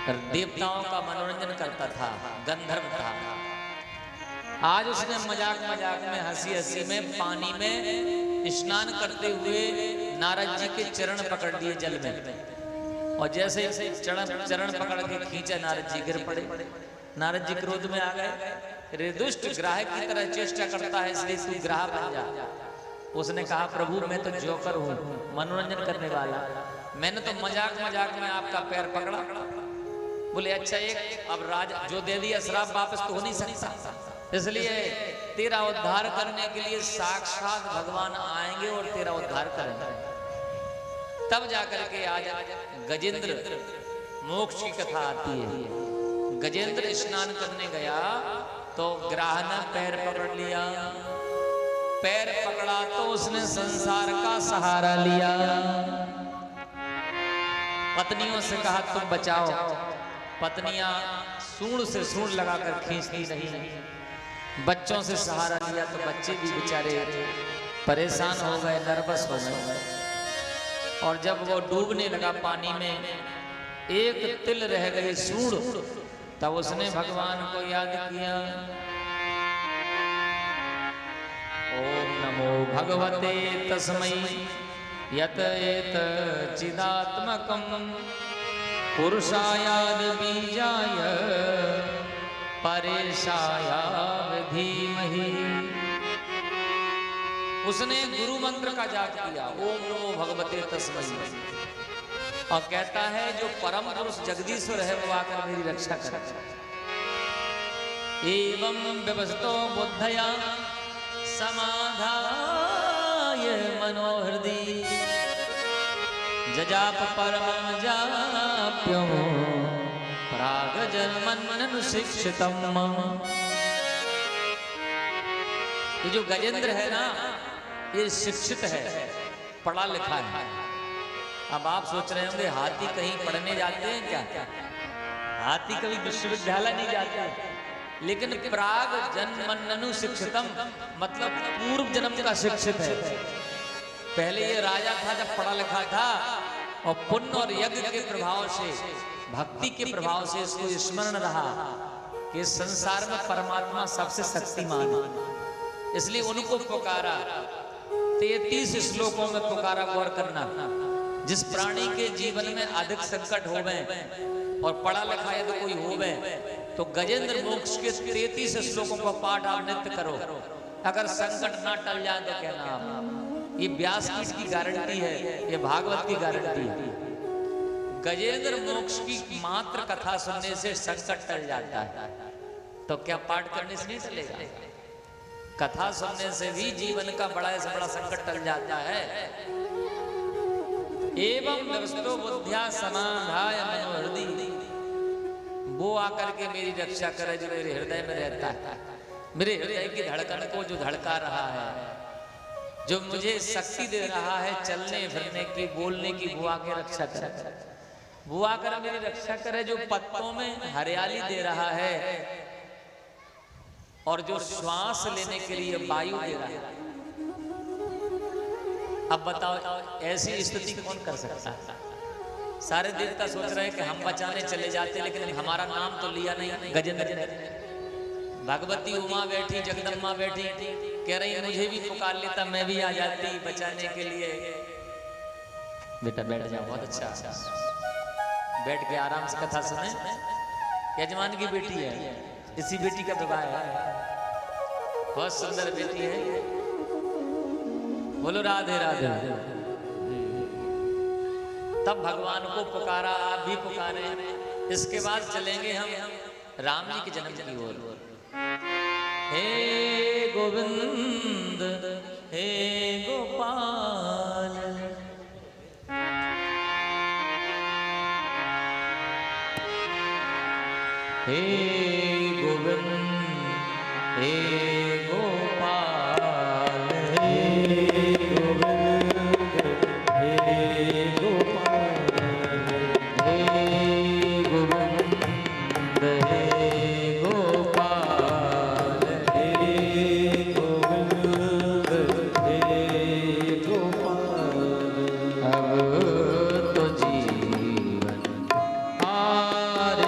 देवताओं का मनोरंजन करता था, गंधर्व था। आज उसने मजाक मजाक में, हंसी हंसी में पानी में स्नान करते हुए नारद जी के चरण पकड़ लिए जल में, और जैसे चरण पकड़ के खींचा, नारद जी गिर पड़े। नारद जी क्रोध में आ गए, रे दुष्ट, ग्राहक की तरह चेष्टा करता है, इसलिए तू ग्राह बन जा। उसने कहा, प्रभु मैं तो जोकर हूँ, मनोरंजन करने वाला, मैंने तो मजाक मजाक में आपका पैर पकड़ा। बोले अच्छा, एक अब राजा जो दे दिया श्राप वापस तो हो नहीं सकता, इसलिए तेरा उद्धार करने के लिए साक्षात भगवान आएंगे और तेरा उद्धार करेंगे। तब जाकर के आज गजेंद्र मोक्ष की कथा आती है। गजेंद्र स्नान करने गया तो ग्राह ने पैर पकड़ लिया, पैर पकड़ा तो उसने संसार का सहारा लिया। पत्नियों से कहा तुम बचाओ, पत्नियां सूंड से सूंड लगाकर खींचती रही। बच्चों से सहारा लिया तो बच्चे भी बेचारे परेशान हो गए, नर्वस हो गए। और जब वो डूबने लगा पानी में, एक तिल रह गई सूंड, तब उसने भगवान को याद किया। ओम नमो भगवते तस्मै यत एत चिदात्मकं पुरुषायाद बीजाय परेशाया धीमहि। उसने गुरु मंत्र का जाप किया, ओम नमो भगवते तस्मै, और कहता है जो परम पुरुष जगदीश्वर है वो आकर मेरी रक्षा करे। एवं व्यवस्थो बुद्धया समाधाय मनोहृदि जजाप परमं जाप्यो प्राग जन्मनुशिक्षितम्। ये जो गजेंद्र है ना, ये शिक्षित है, पढ़ा लिखा है। अब आप सोच रहे होंगे हाथी कहीं पढ़ने जाते हैं क्या? हाथी कभी विश्वविद्यालय नहीं जाते, लेकिन प्राग जन्मनु शिक्षितम मतलब पूर्व जन्म का शिक्षित है। पहले ये राजा था जब पढ़ा लिखा था, और पुण्य और यज्ञ के प्रभाव से, भक्ति के प्रभाव से इसको स्मरण रहा कि संसार में परमात्मा सबसे शक्तिमान है, इसलिए उनको पुकारा। 33 श्लोकों में पुकारा, गौर करना। जिस प्राणी के जीवन में अधिक संकट हो गए और पढ़ा लिखा यदि कोई हो गए, तो गजेंद्र मोक्ष के 33 श्लोकों का पाठ आप नित्य करो। अगर संकट ना टल जाए तो कहना आप, ये व्यासपीठ की गारंटी है, ये भागवत की गारंटी है। गजेंद्र मोक्ष की मात्र कथा सुनने से संकट टल जाता है। तो क्या पाठ करने से नहीं चलेगा? कथा सुनने से भी जीवन का बड़ा से बड़ा संकट टल जाता है। एवं व्यवस्थो बुद्ध्या समाधाय मनोहृदि, वो आकर के मेरी रक्षा करे जो मेरे हृदय में रहता है, मेरे हृदय की धड़कन को जो धड़का रहा है, जो मुझे शक्ति दे रहा है चलने फिरने की, बोलने की, वो आके रक्षा करे, वो आकर मेरी रक्षा करे। जो पत्तों में हरियाली दे रहा है और जो श्वास लेने के लिए वायु दे रहा है। अब बताओ ऐसी स्थिति कौन कर सकता है? सारे देवता सोच रहे हैं कि हम बचाने चले जाते, लेकिन हमारा नाम तो लिया नहीं गजेंद्र ने। भगवती उमा बैठी, जगदम्बा बैठी, कह रही मुझे भी पुकार लेता, मैं भी आ जाती बचाने के लिए। बेटा बैठ जाओ, बहुत अच्छा, बैठ के आराम से कथा सुने। यजमान की बेटी है, इसी बेटी का विवाह है, बहुत सुंदर बेटी है। बोलो राधे राधे। तब भगवान को पुकारा, आप भी पुकारे। इसके बाद चलेंगे हम राम जी के जन्म की ओर। हे गोविंद हे गोपाल, हे गोविंद हे गोपाल, हे गोविंद हे गोपाल, हे गोविंद हे गोपाल, हे गोविंद हे गोपाल। अब तो जीवन हार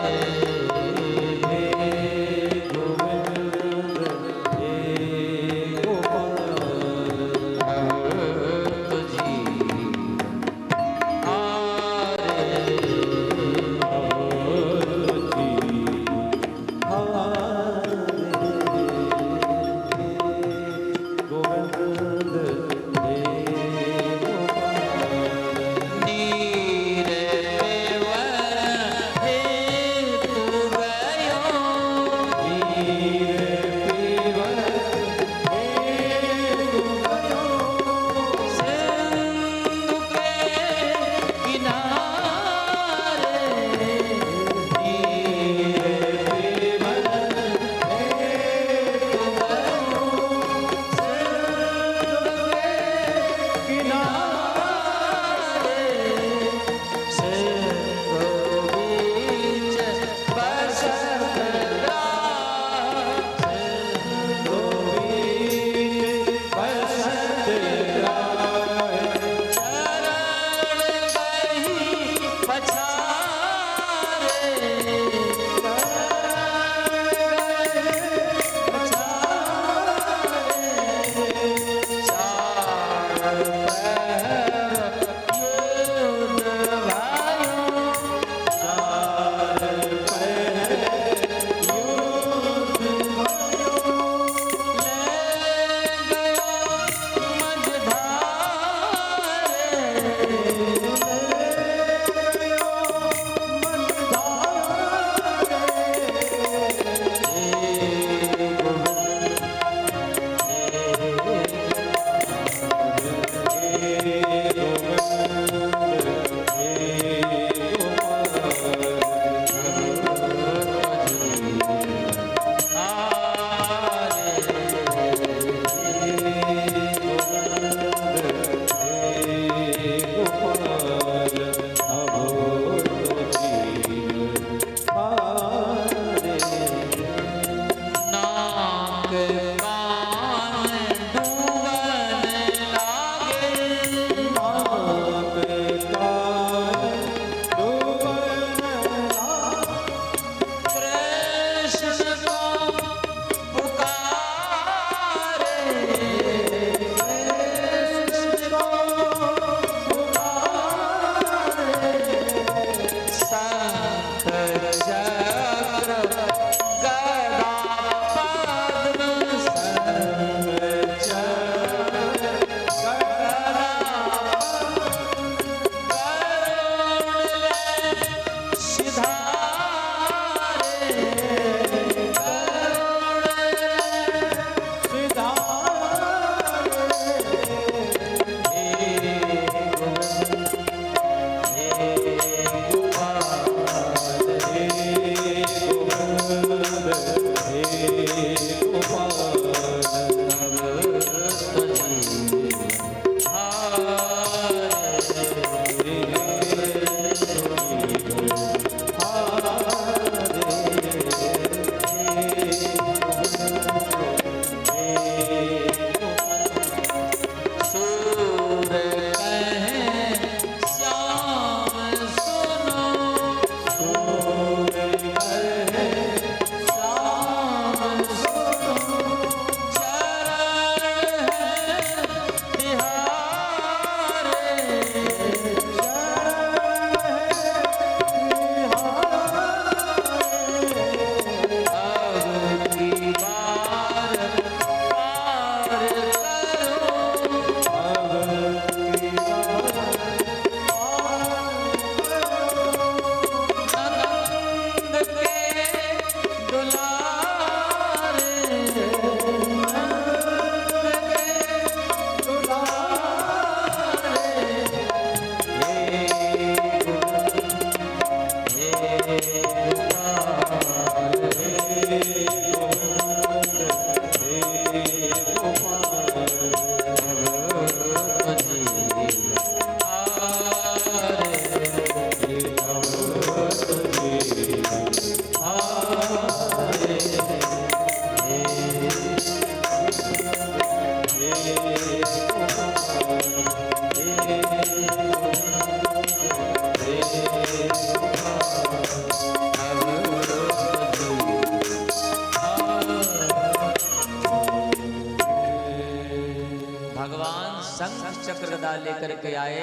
लेकर के आए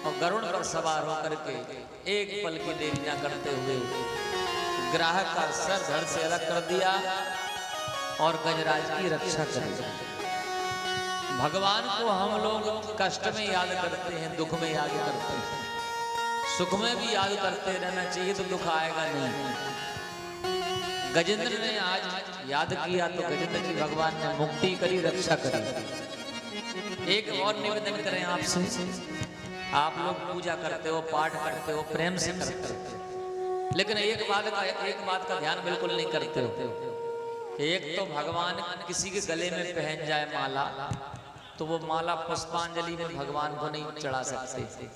और गरुड़ पर सवार होकर के एक पल की देरी न करते हुए ग्राहक का सर धड़ से अलग कर दिया और गजराज की रक्षा कर दी। भगवान को हम लोग कष्ट में याद करते हैं, दुख में याद करते हैं, सुख में भी याद करते रहना चाहिए तो दुख आएगा नहीं। गजेंद्र ने आज याद किया तो गजेंद्र की भगवान ने मुक्ति करी, रक्षा करी। एक और निवेदन करें आपसे, आप लोग पूजा करते हो, पाठ करते हो, प्रेम से करते हो, लेकिन एक बात का ध्यान बिल्कुल नहीं करते हो। एक तो भगवान किसी के गले में पहन जाए माला तो वो माला पुष्पांजलि में भगवान को नहीं चढ़ा सकते।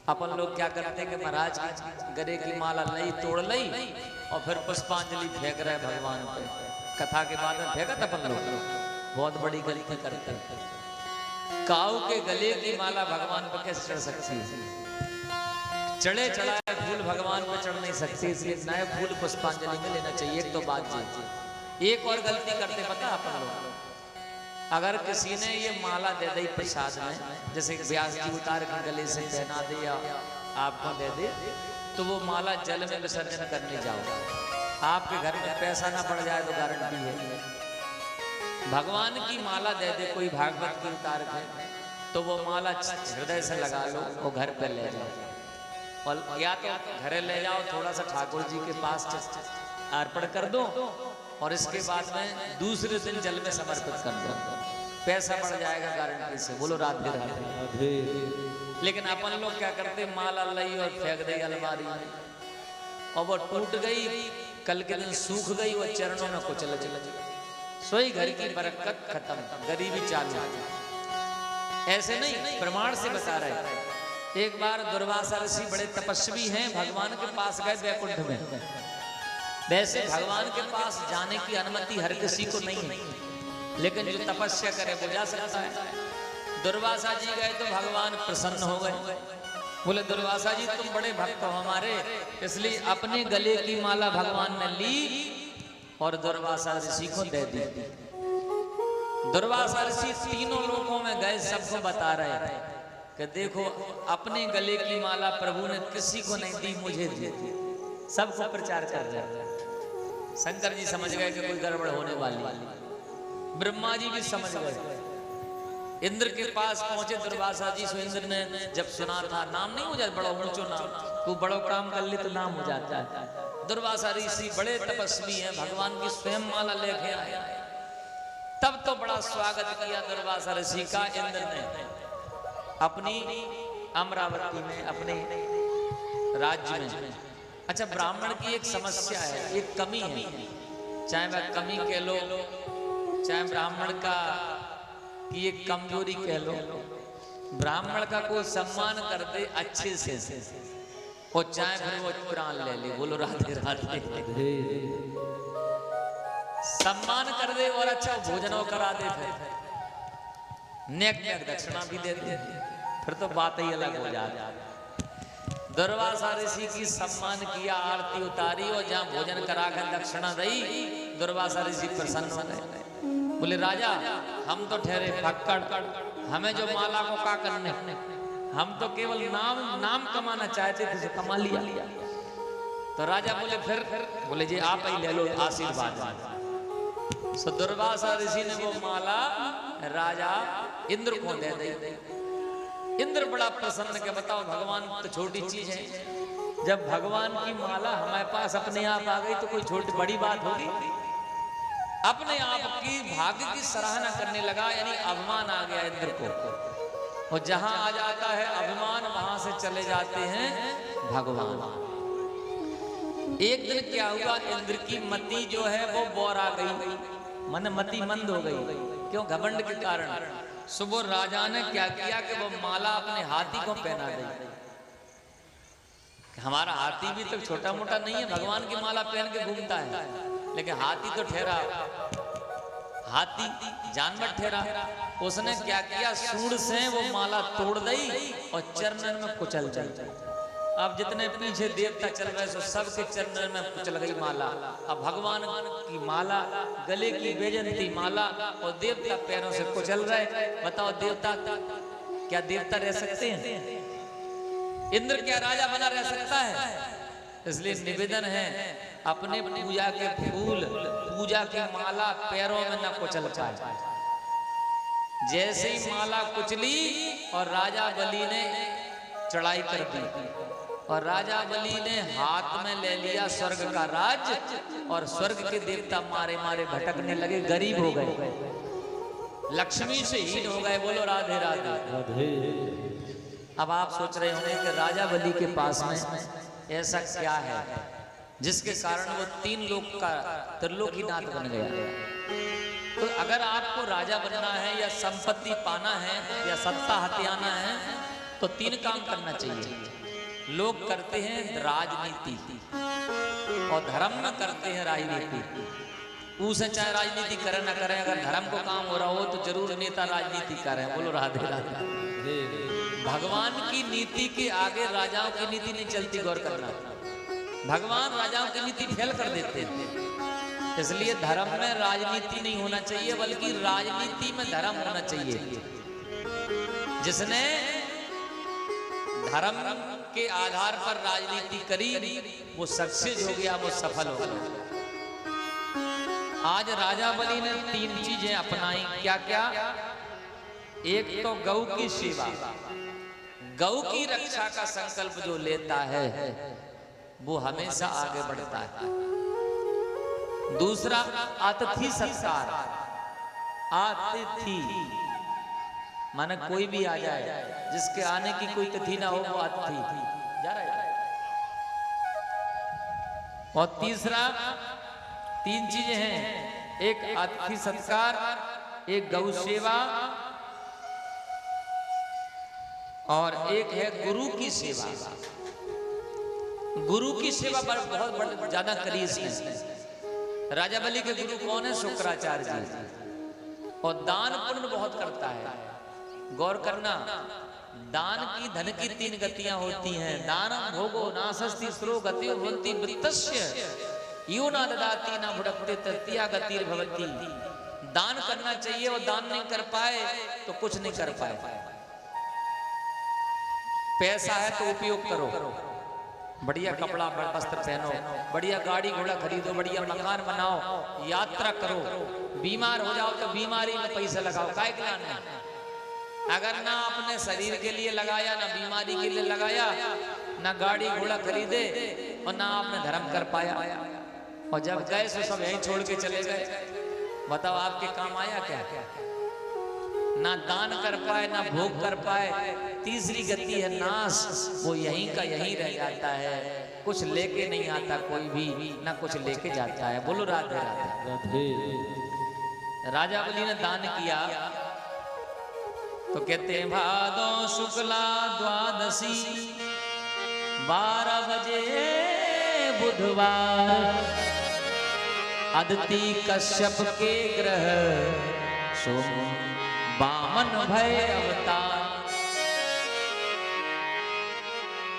अपन लोग क्या करते हैं कि महाराज गले की माला लई तोड़ लई और फिर पुष्पांजलि फेंक रहे भगवान पे। कथा के बाद में फेंका था अपन लोग, बहुत बड़ी गलती करते हैं। काऊ के गले की माला भगवान पर कैसे चढ़ सकती है? चढ़े चढ़ाए फूल भगवान पर चढ़ नहीं सकते, इसलिए नए फूल पुष्पांजलि में लेना चाहिए। एक तो बात जी, एक और गलती करते पता अपन लोग, अगर किसी ने ये माला दे दी प्रसाद में, जैसे व्यास जी उतार के गले से पहना दे या आपको दे दे, तो वो माला जल में विसर्जन करने जाओ, आपके घर में पैसा ना पड़ जाए तो गारंटी है। भगवान की माला दे दे कोई भागवत की उतार के, तो वो माला हृदय से लगा लो और घर पे ले जाओ, और या तो घर ले जाओ, थोड़ा सा ठाकुर जी के पास अर्पण कर दो और इसके बाद में दूसरे दिन जल में समर्पित कर दो, पैसा पड़ जाएगा गारंटी से। बोलो राधे राधे। लेकिन अपन लोग क्या करते, माला लई और फेंक दी अलमारी में, और वो टूट गई, कल के दिन सूख गई, वो चरणों में कुचल गई, सोई घर की बरकत खत्म, गरीबी चालू। ऐसे नहीं, प्रमाण से बता रहे। एक बार दुर्वासा ऋषि बड़े तपस्वी हैं, भगवान के पास गए वैकुंठ में। वैसे भगवान के पास जाने की अनुमति हर किसी को नहीं है, लेकिन जो तपस्या करे वो जा सकता है। दुर्वासा जी गए तो भगवान प्रसन्न हो गए, बोले दुर्वासा जी तुम बड़े भक्त हो हमारे, इसलिए अपने गले की माला भगवान ने ली और दुर्वासा ऋषि को दे दी। दुर्वासा ऋषि तीनों लोकों में गए, सबको बता रहे कि देखो अपने गले की माला प्रभु ने किसी को नहीं दी, मुझे दी। सबको प्रचार कर रहे। शंकर जी समझ गए कि कोई गड़बड़ होने वाली, ब्रह्मा जी भी समझ गए। इंद्र के पास पहुंचे दुर्वासा जी, सो इंद्र ने जब सुना था, नाम नहीं हो जाता बड़ा ऊंचो नाम, तू बड़ो काम कर ले तो नाम हो जाता है। दुर्वासा ऋषि बड़े तपस्वी हैं, भगवान की स्वयं माला लेके आए, तब तो बड़ा स्वागत किया दुर्वासा ऋषि का इंद्र ने अपनी अमरावती में, अपने राज्य में। अच्छा, ब्राह्मण की एक समस्या है, एक कमी है, चाहे वह कमी कह लो, चाहे ब्राह्मण का की एक कमजोरी कह लो, ब्राह्मण का कोई सम्मान कर दे अच्छे से वो चाहे फिर वो प्राण ले ले। बोलो राधे राधे। सम्मान कर दे और अच्छा भोजन करा दे, फिर नेक नेक दक्षिणा भी दे दे, फिर तो बात ही अलग हो जाती। दुर्वासा ऋषि की सम्मान किया, आरती उतारी और जहाँ भोजन करा कर दक्षिणा दी, दुर्वासा ऋषि प्रसन्न हो गए। बोले राजा हम तो ठहरे फक्कड़, हमें जो माला को का करने, हम तो केवल नाम कमाना चाहते थे, जो कमा लिया। तो राजा बोले फिर बोले जी आप ही ले लो आशीर्वाद। सो दुर्वासा ऋषि ने वो माला राजा इंद्र को दे दी। इंद्र बड़ा प्रसन्न के बताओ भगवान तो छोटी चीज है, जब भगवान की माला हमारे पास अपने आप आ गई तो कोई छोटी बड़ी बात होगी। अपने आप की भाग्य की सराहना करने लगा, यानी अभिमान आ गया इंद्र को। और जहां आ जाता है अभिमान, वहां से चले जाते हैं भगवान। एक दिन क्या हुआ, इंद्र की मति जो है वो बौरा गई, मन मति मंद हो गई। क्यों? घमंड के कारण। सुबह राजा ने क्या किया कि वो माला अपने हाथी को पहना दी। हमारा हाथी भी तो छोटा मोटा नहीं है, भगवान की माला पहन के घूमता है, लेकिन हाथी तो ठहरा, हाथी जानवर ठहरा। उसने क्या किया, सूंड से वो माला तोड़ दी और चरणन में कुचल दी। अब जितने पीछे देवता चल रहे सो सबके चरणन में कुचल गई माला। अब भगवान की माला, गले की बेजंती माला, और देवता पैरों से कुचल रहे। बताओ देवता, क्या देवता रह सकते हैं? इंद्र क्या राजा बना रह सकता है? इसलिए निवेदन है, अपने पूजा के फूल, पूजा की माला पैरों में न कुचल पाए। जैसे ही माला कुचली और राजा बलि ने चढ़ाई कर दी, और राजा बलि ने हाथ में ले लिया स्वर्ग का राज, और स्वर्ग के देवता मारे मारे भटकने लगे, गरीब हो गए, लक्ष्मी से हीन हो गए। बोलो राधे राधे राधे। अब आप सोच रहे होंगे कि राजा बलि के पास में ऐसा क्या है जिसके कारण वो 3 लोक का त्रिलोकीनाथ बन गया। तो अगर आपको राजा बनना है या संपत्ति पाना है या सत्ता हथियाना है तो 3 काम करना चाहिए। लोग करते हैं राजनीति और धर्म में करते हैं राजनीति। उसे चाहे राजनीति करें ना करें, अगर धर्म को काम हो रहा हो तो जरूर नेता राजनीति करें। बोलो राधे राधे। भगवान की नीति के आगे राजाओं की नीति नहीं चलती, गौर करना। भगवान राजाओं की नीति फेल कर देते हैं। इसलिए धर्म में राजनीति नहीं होना चाहिए, बल्कि राजनीति में धर्म होना चाहिए। जिसने धर्म के आधार पर राजनीति करी वो सक्सेस हो गया, वो सफल हो गया। आज राजा बलि ने 3 चीजें अपनाई। क्या क्या? एक तो गौ की सेवा, गौ की रक्षा का संकल्प जो लेता है वो हमेशा आगे बढ़ता है। दूसरा अतिथि सत्कार, अतिथि माने कोई भी आ जाए, जिसके आने की कोई तिथि ना हो वो अतिथि जा रहा है। और तीसरा 3 चीजें हैं, एक अतिथि सत्कार, एक गौ सेवा, और एक है गुरु की सेवा। गुरु की सेवा पर बहुत ज्यादा करीब है। राजा बलि के गुरु कौन है? शुक्राचार्य जी। और दान पुण्य बहुत करता है। गौर करना, दान की धन की 3 गतियां होती हैं। दानम भोगो नासस्ति स्रो गति भवन्ति वित्तस्य यो ना ददाति ना भुडक्ते तृतीया गतिर् भवति। दान करना चाहिए, और दान नहीं कर पाए तो कुछ नहीं कर पाए। पैसा है तो उपयोग करो, बढ़िया कपड़ा वस्त्र पहनो, बढ़िया गाड़ी घोड़ा खरीदो, बढ़िया मकान बनाओ, यात्रा करो। बीमार हो जाओ तो बीमारी में पैसा लगाओ, काय के लाने। अगर ना अपने शरीर के लिए लगाया, ना बीमारी के लिए लगाया, ना गाड़ी घोड़ा खरीदे और ना आपने धर्म कर पाया, और जब गए तो सब यहीं छोड़ के चले गए, बताओ आपके काम आया क्या? ना दान कर पाए, ना भोग कर पाए। तीसरी गति है नाश, वो यहीं का यहीं रह जाता है, कुछ लेके नहीं आता कोई भी, ना कुछ लेके जाता है। बोलो राधे राधे। राजा बलि ने दान किया तो कहते हैं भादो शुक्ला द्वादशी 12 बजे बुधवार अदिति कश्यप के ग्रह सोम बामन भय अवतार।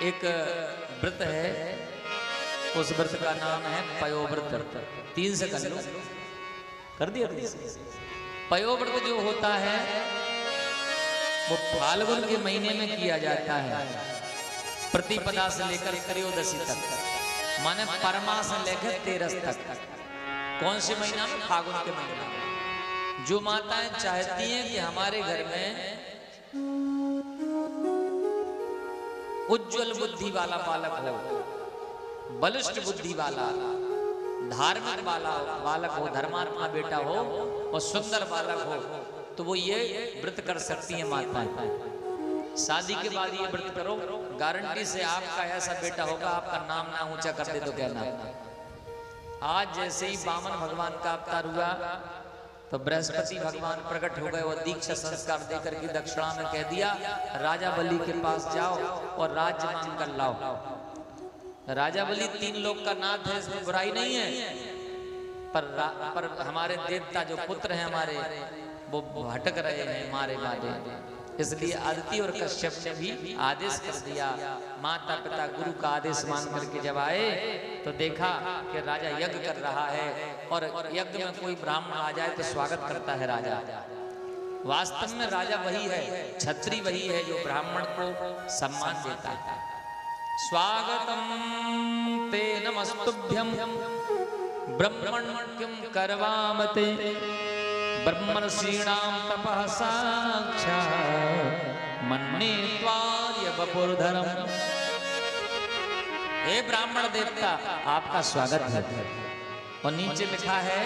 एक व्रत है, उस व्रत का नाम है पयोव्रत। 3 से कर लो, कर दिया 3 से। पयोव्रत जो होता है वो फाल्गुन के महीने में किया जाता है, प्रतिपदा से लेकर त्रयोदशी तक, माने परमा से लेकर 13 तक। कौन से महीना में? फागुन के महीना में। जो माताएं चाहती हैं कि हमारे घर में उज्जवल बुद्धि वाला बालक हो, बलिष्ठ बुद्धि वाला, धार्मिक वाला बालक हो, धर्मात्मा बेटा हो और सुंदर बालक हो, तो वो ये व्रत कर सकती हैं माताएं। शादी के बाद ये व्रत करो, गारंटी से आपका ऐसा बेटा होगा, आपका नाम ना ऊंचा कर दे तो कहना। आज जैसे ही वामन भगवान का अवतार हुआ तो बृहस्पति भगवान प्रकट हो गए और दीक्षा संस्कार देकर के दक्षिणा में कह दिया, राजा बलि के पास जाओ और राज्य मांग कर लाओ। राजा बलि 3 लोक का नाथ है, इसमें बुराई नहीं है, पर हमारे देवता जो पुत्र हैं हमारे, वो भटक रहे हैं, मारे मारे। इसलिए अदिति और कश्यप ने भी आदेश कर दिया। माता पिता गुरु का आदेश मान करके जब आए तो देखा कि राजा यज्ञ कर रहा है, और यज्ञ में कोई ब्राह्मण आ जाए तो स्वागत करता है राजा। वास्तव में राजा वही है, छत्री वही है जो ब्राह्मण को सम्मान देता है। स्वागतम ते नमस्तुभ्यं ब्रह्मण किम करवामते ब्रह्मर्षीणां तपः साक्षात् मन्ये त्वार्य वपुर्धरम्। हे ब्राह्मण देवता, आपका स्वागत है। और नीचे लिखा है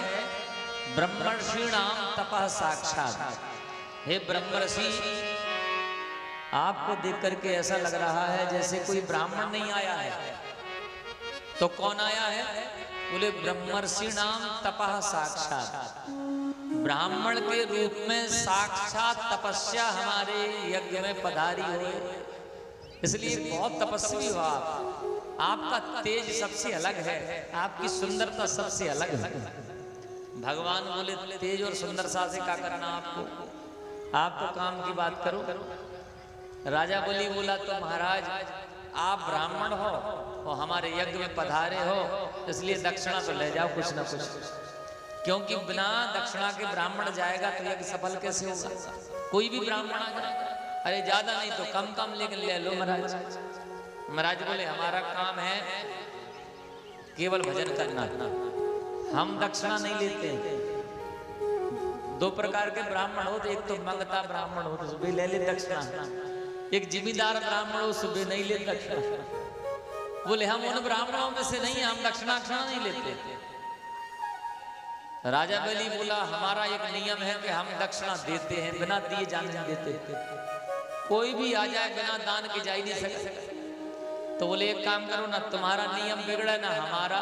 ब्रह्मर्षीणां तपः साक्षात्। हे ब्रह्मर्षि, आपको देख करके ऐसा लग रहा है जैसे कोई ब्राह्मण नहीं आया है। तो कौन आया है? बोले ब्रह्मर्षीणां तपः साक्षात्, ब्राह्मण के रूप में साक्षात तपस्या हमारे यज्ञ में पधारी हुई, इसलिए बहुत तपस्वी हो आप। आपका तेज सबसे अलग है, आपकी सुंदरता सबसे अलग है। भगवान बोले तेज और सुंदरता से क्या करना आपको, आप तो काम की बात करो। राजा बलि बोला तो महाराज आप ब्राह्मण हो और हमारे यज्ञ में पधारे हो, इसलिए दक्षिणा तो ले जाओ कुछ ना कुछ, क्योंकि बिना दक्षिणा के ब्राह्मण जाएगा तो यज्ञ सफल कैसे होगा? कोई भी ब्राह्मण आ जाएगा, अरे ज्यादा नहीं तो कम कम लेकिन ले लो महाराज। महाराज बोले हमारा काम है केवल भजन करना, हम दक्षिणा नहीं लेते। 2 प्रकार के ब्राह्मण हो, तो एक तो मंगता ब्राह्मण हो तो सुबह ले ले दक्षिणा, एक जिम्मेदार ब्राह्मण हो सुबह नहीं ले दक्षिणा। बोले हम उन ब्राह्मणों में से नहीं, हम दक्षिणा नहीं लेते। राजा बलि बोला हमारा एक नियम है कि हम दक्षिणा देते हैं, बिना दिए जाने नहीं देते। कोई भी आ जाए बिना दान के जा ही नहीं सकता। तो बोले एक काम करो ना, तुम्हारा नियम बिगड़े ना हमारा,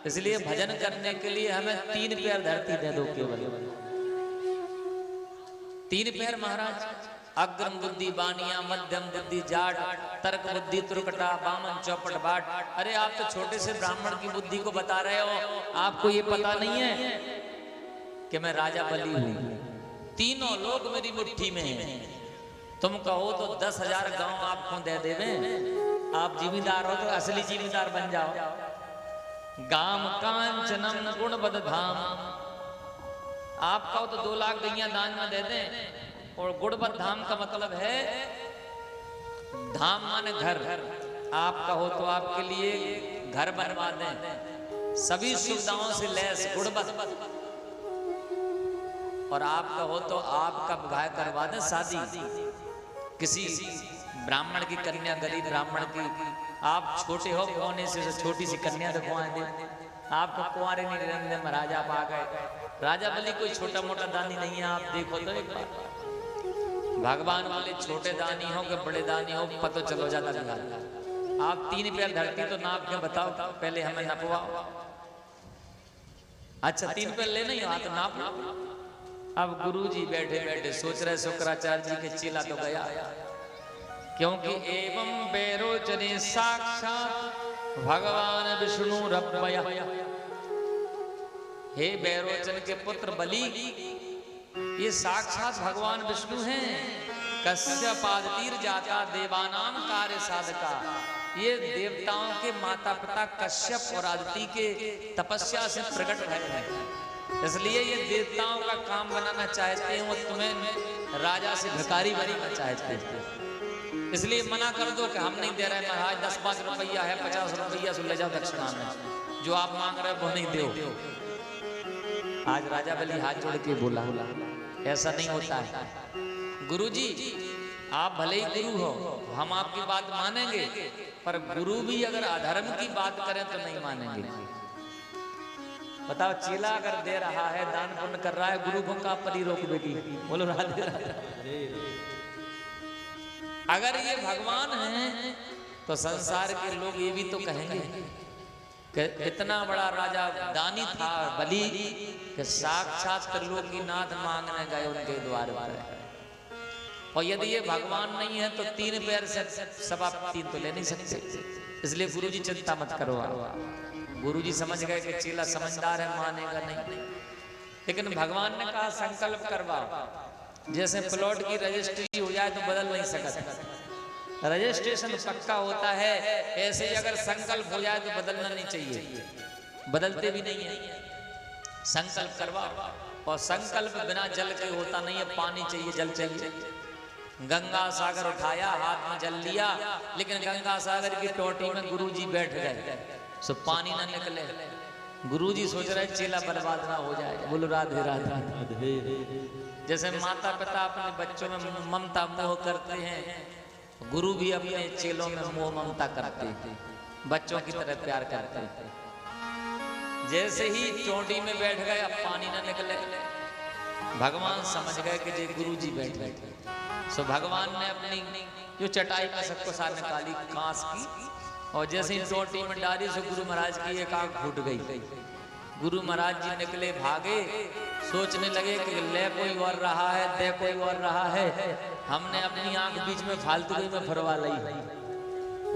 इसलिए भजन करने के लिए हमें 3 पैर धरती दे दो केवल। 3 पैर महाराज, अग्रम बुद्धि बानिया, मध्यम बुद्धि जाट, तर्क बुद्धि तुरकटा, बामन चौपट बाट। अरे आप तो छोटे से ब्राह्मण की बुद्धि को बता रहे हो, आपको ये पता नहीं है कि मैं राजा बलि हूं, तीनों लोग मेरी मुट्ठी में हैं। तुम कहो तो 10,000 गांव आपको दे देवे, आप जिम्मेदार हो तो असली जिम्मेदार बन जाओ। गाम कांचनम गुणबद धाम, आप कहो तो 2 लाख गैया दान में दे दें। और गुणबद धाम का मतलब है धाम माने घर, आप कहो तो आपके लिए घर बनवा दें सभी सुविधाओं से लैस गुणबद, और आप कहो तो आपका विवाह करवा दें शादी किसी ब्राह्मण की कन्या, गरीब ब्राह्मण की। आप छोटे हो, कोने से छोटी सी कन्या दिखवा दें, आपको कुंवारे नहीं रहने महाराज आप आ गए। राजा बलि कोई छोटा मोटा दानी नहीं है, आप देखो तो एक बार। भगवान वाले छोटे दानी हो कि बड़े दानी हो पता चलो जाता नहीं। आप 3 पैर धरती तो नाप के बताओ, पहले हमें नपवाओ। अच्छा 3 पैर ले नहीं हो तो नाप। अब गुरुजी बैठे बैठे सोच रहे शुक्राचार्य जी के चेला तो गया, क्योंकि एवं बेरोचने साक्षात भगवान विष्णु रब्बया। हे बेरोचन के पुत्र बलि, ये साक्षात भगवान विष्णु हैं। कश्यपादितीर जाता देवानाम कार्य साधका, ये देवताओं के माता पिता कश्यप और आदिति के तपस्या से प्रकट भय हैं, इसलिए ये देवताओं का काम बनाना चाहते हैं और तुम्हें राजा से भिखारी बनना चाहते हैं। इसलिए मना कर दो कि हम नहीं दे रहे महाराज, 10-5 रुपया है, 50 रुपया से ले जाओ दक्षिणा में, जो आप मांग रहे हो वो नहीं दो। आज राजा बलि हाथ जोड़ के बोला, ऐसा नहीं होता है गुरुजी, आप भले ही गुरु हो, हम आपकी बात मानेंगे, पर गुरु भी अगर अधर्म की बात करें तो नहीं मानेंगे। बताओ, चेला अगर दे रहा है, दान पुण्य कर रहा है, गुरु को का परी रोक देगी? बोलो राधे राधे। अगर ये भगवान हैं तो संसार के लोग ये भी तो कहेंगे कि इतना बड़ा राजा दानी था बलि कि साक्षात त्रिलोकीनाथ मांगने गए उनके द्वार पर। और यदि ये भगवान नहीं है तो 3 पैर से 3.25 तो ले नहीं सकते। इसलिए गुरुजी चिंता मत करो। गुरुजी समझ गए कि चेला समझदार है, मानेगा नहीं। लेकिन भगवान ने कहा संकल्प करवाओ। जैसे प्लॉट की रजिस्ट्री हो जाए तो बदल नहीं सकता, रजिस्ट्रेशन पक्का होता है, ऐसे ही अगर संकल्प हो जाए तो बदलना नहीं चाहिए, बदलते भी नहीं है। संकल्प करवाओ, और संकल्प बिना जल के होता नहीं है, पानी चाहिए, जल चाहिए। गंगा सागर उठाया, हाथ में जल लिया, लेकिन गंगा सागर की टोटी में गुरुजी बैठ गए, सो पानी ना निकले। गुरुजी सोच रहे चेला बर्बाद ना हो जाए। बोलो राधे राधे। जैसे माता पिता अपने बच्चों में ममता मोह करते हैं, गुरु भी अपने चेलों में मोह ममता करते हैं, बच्चों की तरह प्यार करते हैं। जैसे ही चोटी में बैठ गए, अब पानी ना निकले, भगवान समझ गए कि जे गुरुजी बैठ गए। सो भगवान ने अपनी जो चटाई में सबको साथ निकाली कांस की, और जैसे ही चोटी में डाली सो गुरु महाराज की एक आंख फूट गई। गुरु महाराज जी निकले, भागे, सोचने लगे कि ले कोई और रहा है, दे कोई और रहा है, हमने अपनी आंख बीच में फालतू में फरवा ली।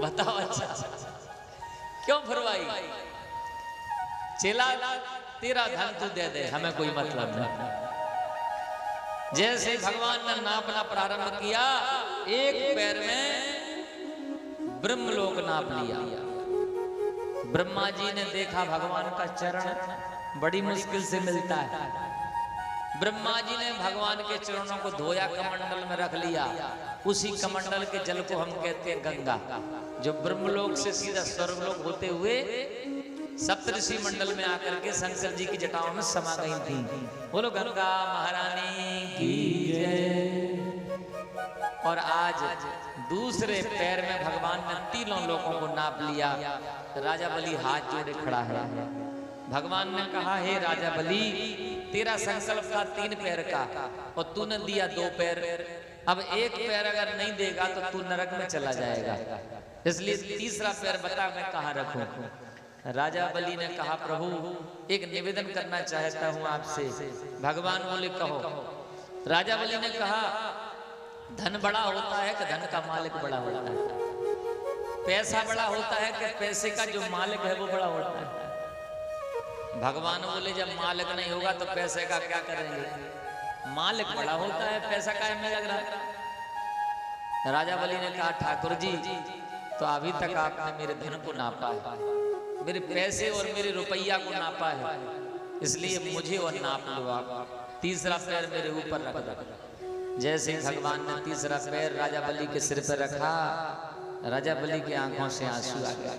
बताओ अच्छा क्यों फरवाई? चेला तेरा धन तू दे दे, हमें कोई मतलब नहीं। जैसे भगवान ने नापना प्रारंभ किया, एक पैर में ब्रह्मलोक नाप लिया। ब्रह्मा जी ने देखा भगवान का चरण बड़ी मुश्किल से मिलता है। ब्रह्मा जी ने भगवान के चरणों को धोया, कमंडल में रख लिया। उसी कमंडल के जल को हम कहते हैं गंगा, जो ब्रह्मलोक से सीधा स्वर्गलोक होते हुए सप्तऋषि मंडल में आकर के शंकर जी की जटाओं में समा गई थी। बोलो गंगा महारानी की जय। और आज दूसरे पैर में भगवान ने तीनों लोगों को नाप लिया। राजा बलि हाथ जोड़े खड़ा है। भगवान ने कहा, हे राजा बलि, तेरा संकल्प था 3 पैर का, और तूने दिया 2 पैर। अब 1 पैर अगर नहीं देगा तो तू नरक में चला जाएगा, इसलिए तीसरा पैर बता मैं कहाँ रखूं। राजा बलि ने कहा, प्रभु एक निवेदन करना चाहता हूं आपसे। भगवान बोले कहो। राजा बलि ने कहा, धन बड़ा होता है कि धन का मालिक बड़ा होता है? पैसा बड़ा होता है कि पैसे का जो मालिक है वो बड़ा होता है? भगवान बोले, जब मालिक नहीं होगा तो पैसे का क्या करेंगे? मालिक बड़ा होता है, पैसा काहे में लग रहा है? राजा बलि ने कहा, ठाकुर जी तो अभी तक आपने मेरे धन को नापा है, मेरे पैसे और मेरे रुपया को नापा है, इसलिए मुझे और नाप लो आप। तीसरा पैर मेरे ऊपर रख दो। जैसे भगवान ने तीसरा पैर राजा बलि के सिर पर रखा, राजा बलि की आंखों से आंसू आ गए।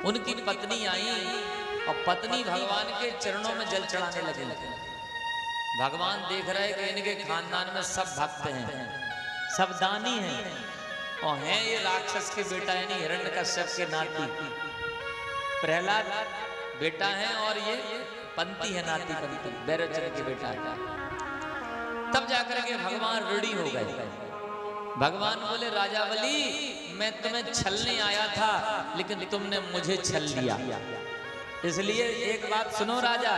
उनकी पत्नी आई और पत्नी भगवान के चरणों में जल चढ़ाने लगी। भगवान देख रहे कि इनके खानदान में सब भक्त हैं, सब दानी हैं, और हैं ये राक्षस के बेटा यानी हिरण्यकश्यप के नाती। प्रहलाद बेटा है और ये पंती है, नाती पंती बेरोचन के बेटा है। तब जाकर के भगवान रेडी हो गए। भगवान बोले, राजा बलि मैं तुम्हें छलने आया था, लेकिन तुमने मुझे छल लिया, इसलिए एक बात सुनो राजा।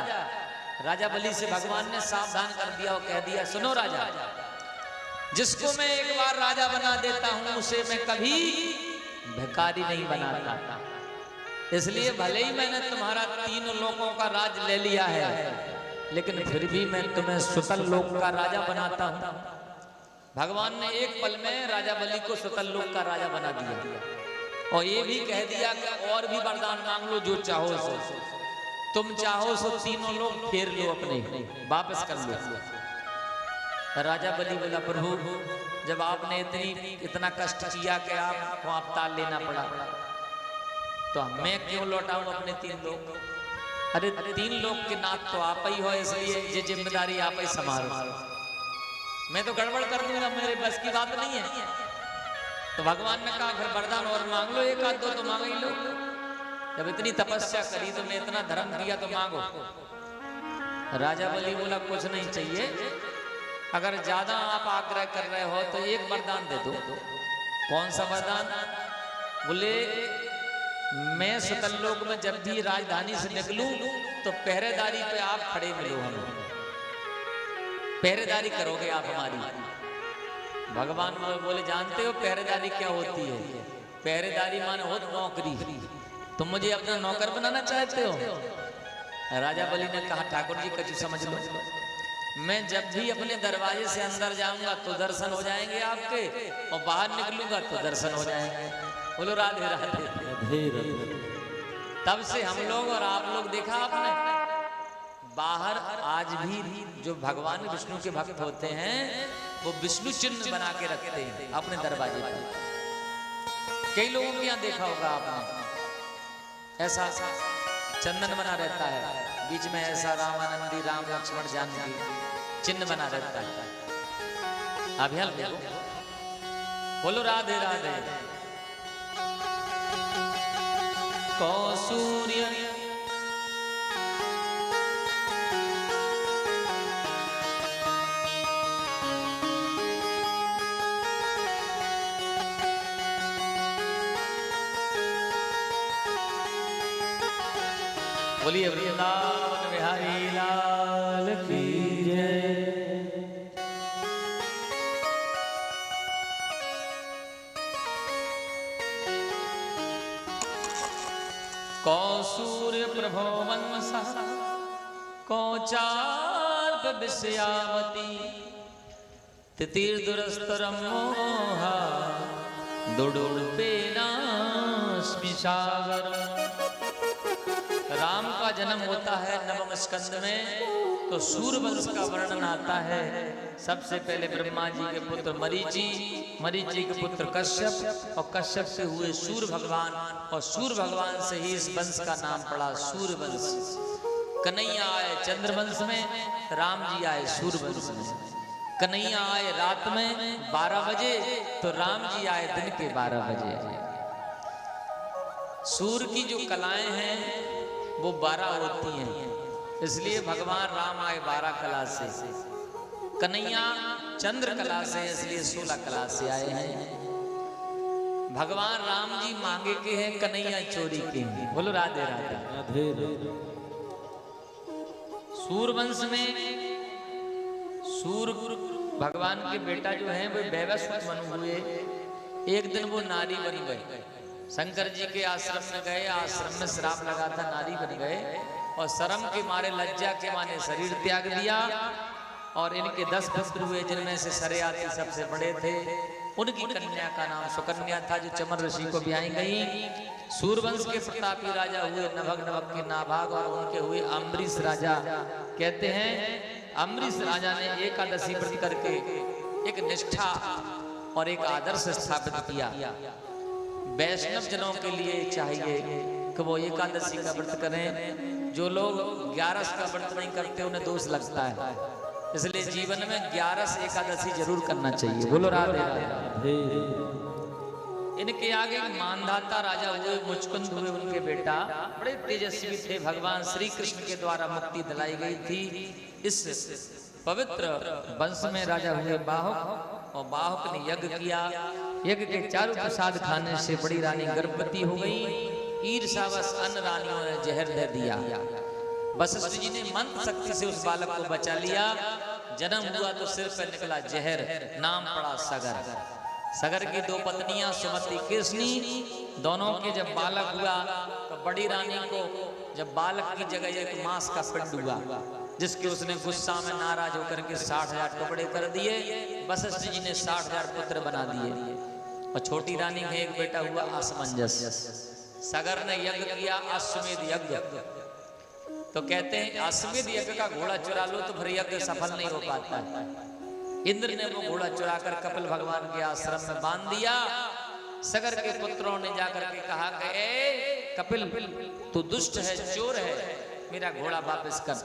राजा बलि से भगवान ने सावधान कर दिया और कह दिया, सुनो राजा, जिसको मैं एक बार राजा बना देता हूं उसे मैं कभी भिखारी नहीं बनाता। इसलिए भले ही मैंने तुम्हारा 3 लोकों का राज ले लिया है, लेकिन फिर भी मैं तुम्हें सुतल लोक का राजा बनाता हूं। भगवान ने एक पल में राजा बलि को सुतल लोक का राजा बना दिया और ये भी कह दिया कि और भी वरदान मांग लो जो चाहो सो। तुम चाहो सो 3 लोग फेर लो, अपने वापस कर लो। राजा बलि बोला, प्रभु जब आपने इतना कष्ट किया कि आपको आप ताल लेना पड़ा, तो मैं क्यों लौटाऊं अपने 3 लोग? अरे 3 लोग के नाथ तो आप ही हो, इसलिए ये जिम्मेदारी आप ही संभालो। मैं तो गड़बड़ कर दूंगा, मेरे बस की बात नहीं है। तो भगवान ने कहा फिर वरदान और मांग लो, 1 आध 2 तो मांग ही लो। जब इतनी तपस्या करी, तुमने इतना धर्म किया तो मांगो। राजा बलि बोला, कुछ नहीं चाहिए, अगर ज्यादा आप आग्रह कर रहे हो तो एक वरदान दे दो। कौन सा वरदान? बोले, मैं सुतल लोक में जब भी राजधानी से निकलूं तो पहरेदारी पे आप खड़े मिलो, हमें पहरेदारी करोगे आप हमारी। भगवान बोले, जानते हो पहरेदारी क्या होती है? पहरेदारी माने हो नौकरी। तुम मुझे अपना नौकर बनाना चाहते हो? राजा बलि ने कहा, ठाकुर जी कछु समझ लो, मैं जब भी अपने दरवाजे से अंदर जाऊंगा तो दर्शन हो जाएंगे आपके, और बाहर निकलूंगा तो दर्शन हो जाएंगे। बोलो राधे राधे। तब से हम लोग और आप लोग देखा आपने, बाहर आज भी जो भगवान विष्णु के भक्त होते हैं वो विष्णु चिन्ह बना के रखते हैं अपने दरवाजे पर। कई लोगों के यहाँ देखा होगा आपने, ऐसा चंदन बना रहता है, बीच में ऐसा रामानंदी राम लक्ष्मण जानकी चिन्ह बना रहता है। अभियान बोलो राधे राधे। कौसूर्य बोलिए वृंदावन बिहारी लाल की जय। कौसूर्य प्रभो वंशः कौचार्प विषयावती तितिर्दुरस्तरं मोहा दुडुडुपेनास्मि सागरम्। राम का जन्म होता है नवम स्कंद में, तो सूर्यवंश का वर्णन आता है। सबसे पहले ब्रह्मा जी के पुत्र मरीचि, मरीचि के पुत्र कश्यप, और कश्यप से हुए सूर्य भगवान, और सूर्य भगवान से ही इस वंश का नाम पड़ा सूर्यवंश। कन्हैया आए चंद्रवंश में, राम जी आए सूर्यवंश में। कन्हैया आए रात में 12 बजे, तो राम जी आए दिन के 12 बजे। सूर्य की जो कलाएं हैं वो 12 होती हैं, इसलिए भगवान राम आए 12 कला से। कन्हैया चंद्र कला से, इसलिए 16 कला से आए हैं। भगवान राम जी मांगे के हैं, कन्हैया चोरी के हैं। बोलो राधे राधे। सूर्यवंश में सूर्य भगवान के बेटा जो हैं वो वैवस्वत बन हुए। एक दिन वो नारी बन गए, शंकर जी के आश्रम में गए, आश्रम में श्राप लगा था, नारी बन गए, और शर्म के मारे, लज्जा के मारे शरीर त्याग दिया। और इनके 10 पुत्र हुए, जिनमें से सरेयाती सबसे बड़े थे। उनकी कन्या का नाम सुकन्या था, जो चमर ऋषि को ब्याही गई। सूर्यवंश के प्रतापी राजा हुए नभग, नभग के नाभाग, और उनके हुए अम्बरीश राजा। कहते हैं अम्बरीश राजा ने एकादशी व्रत करके एक निष्ठा और एक आदर्श स्थापित किया। वैष्णव जनों के लिए चाहिए कि वो एकादशी का व्रत करें। जो लोग 11 का व्रत नहीं करते उन्हें दोष लगता है, इसलिए जीवन में 11 एकादशी जरूर करना चाहिए। बोलो राधे राधे। इनके आगे मानधाता राजा हुए, मुचकुंद हुए उनके बेटा, बड़े तेजस्वी थे। भगवान श्री कृष्ण के द्वारा मुक्ति दिलाई गई थी। इस पवित्र वंश में राजा हुए बाहुक, और बाहुक ने यज्ञ किया। यज्ञ के चारों प्रसाद खाने से बड़ी रानी गर्भवती हो गई। ईर्ष्यावश अन्य रानियों ने जहर दे दिया। वशिष्ठ जी ने मंत्र शक्ति से उस बालक को बचा लिया। जन्म हुआ तो सिर पे निकला जहर, नाम पड़ा सगर। सगर की दो पत्नियां सुमति कृष्णी, दोनों के जब बालक हुआ तो बड़ी रानी को जब बालक की जगह एक मांस का पिंड हुआ, जिसके उसने गुस्सा में नाराज होकर के 60,000 टुकड़े कर दिए। वशिष्ठ जी ने 60,000 पुत्र बना दिए और छोटी रानी में एक बेटा हुआ असमंजस। सगर ने यज्ञ किया, अश्वमेध यज्ञ। तो कहते हैं अश्वमेध यज्ञ का घोड़ा चुरा लो तो फिर यज्ञ सफल नहीं हो पाता है। इंद्र ने वो घोड़ा चुरा कर कपिल भगवान के आश्रम में बांध दिया। सगर के पुत्रों ने जाकर के कहा कि ए कपिल, तू दुष्ट है, चोर है, मेरा घोड़ा वापस कर।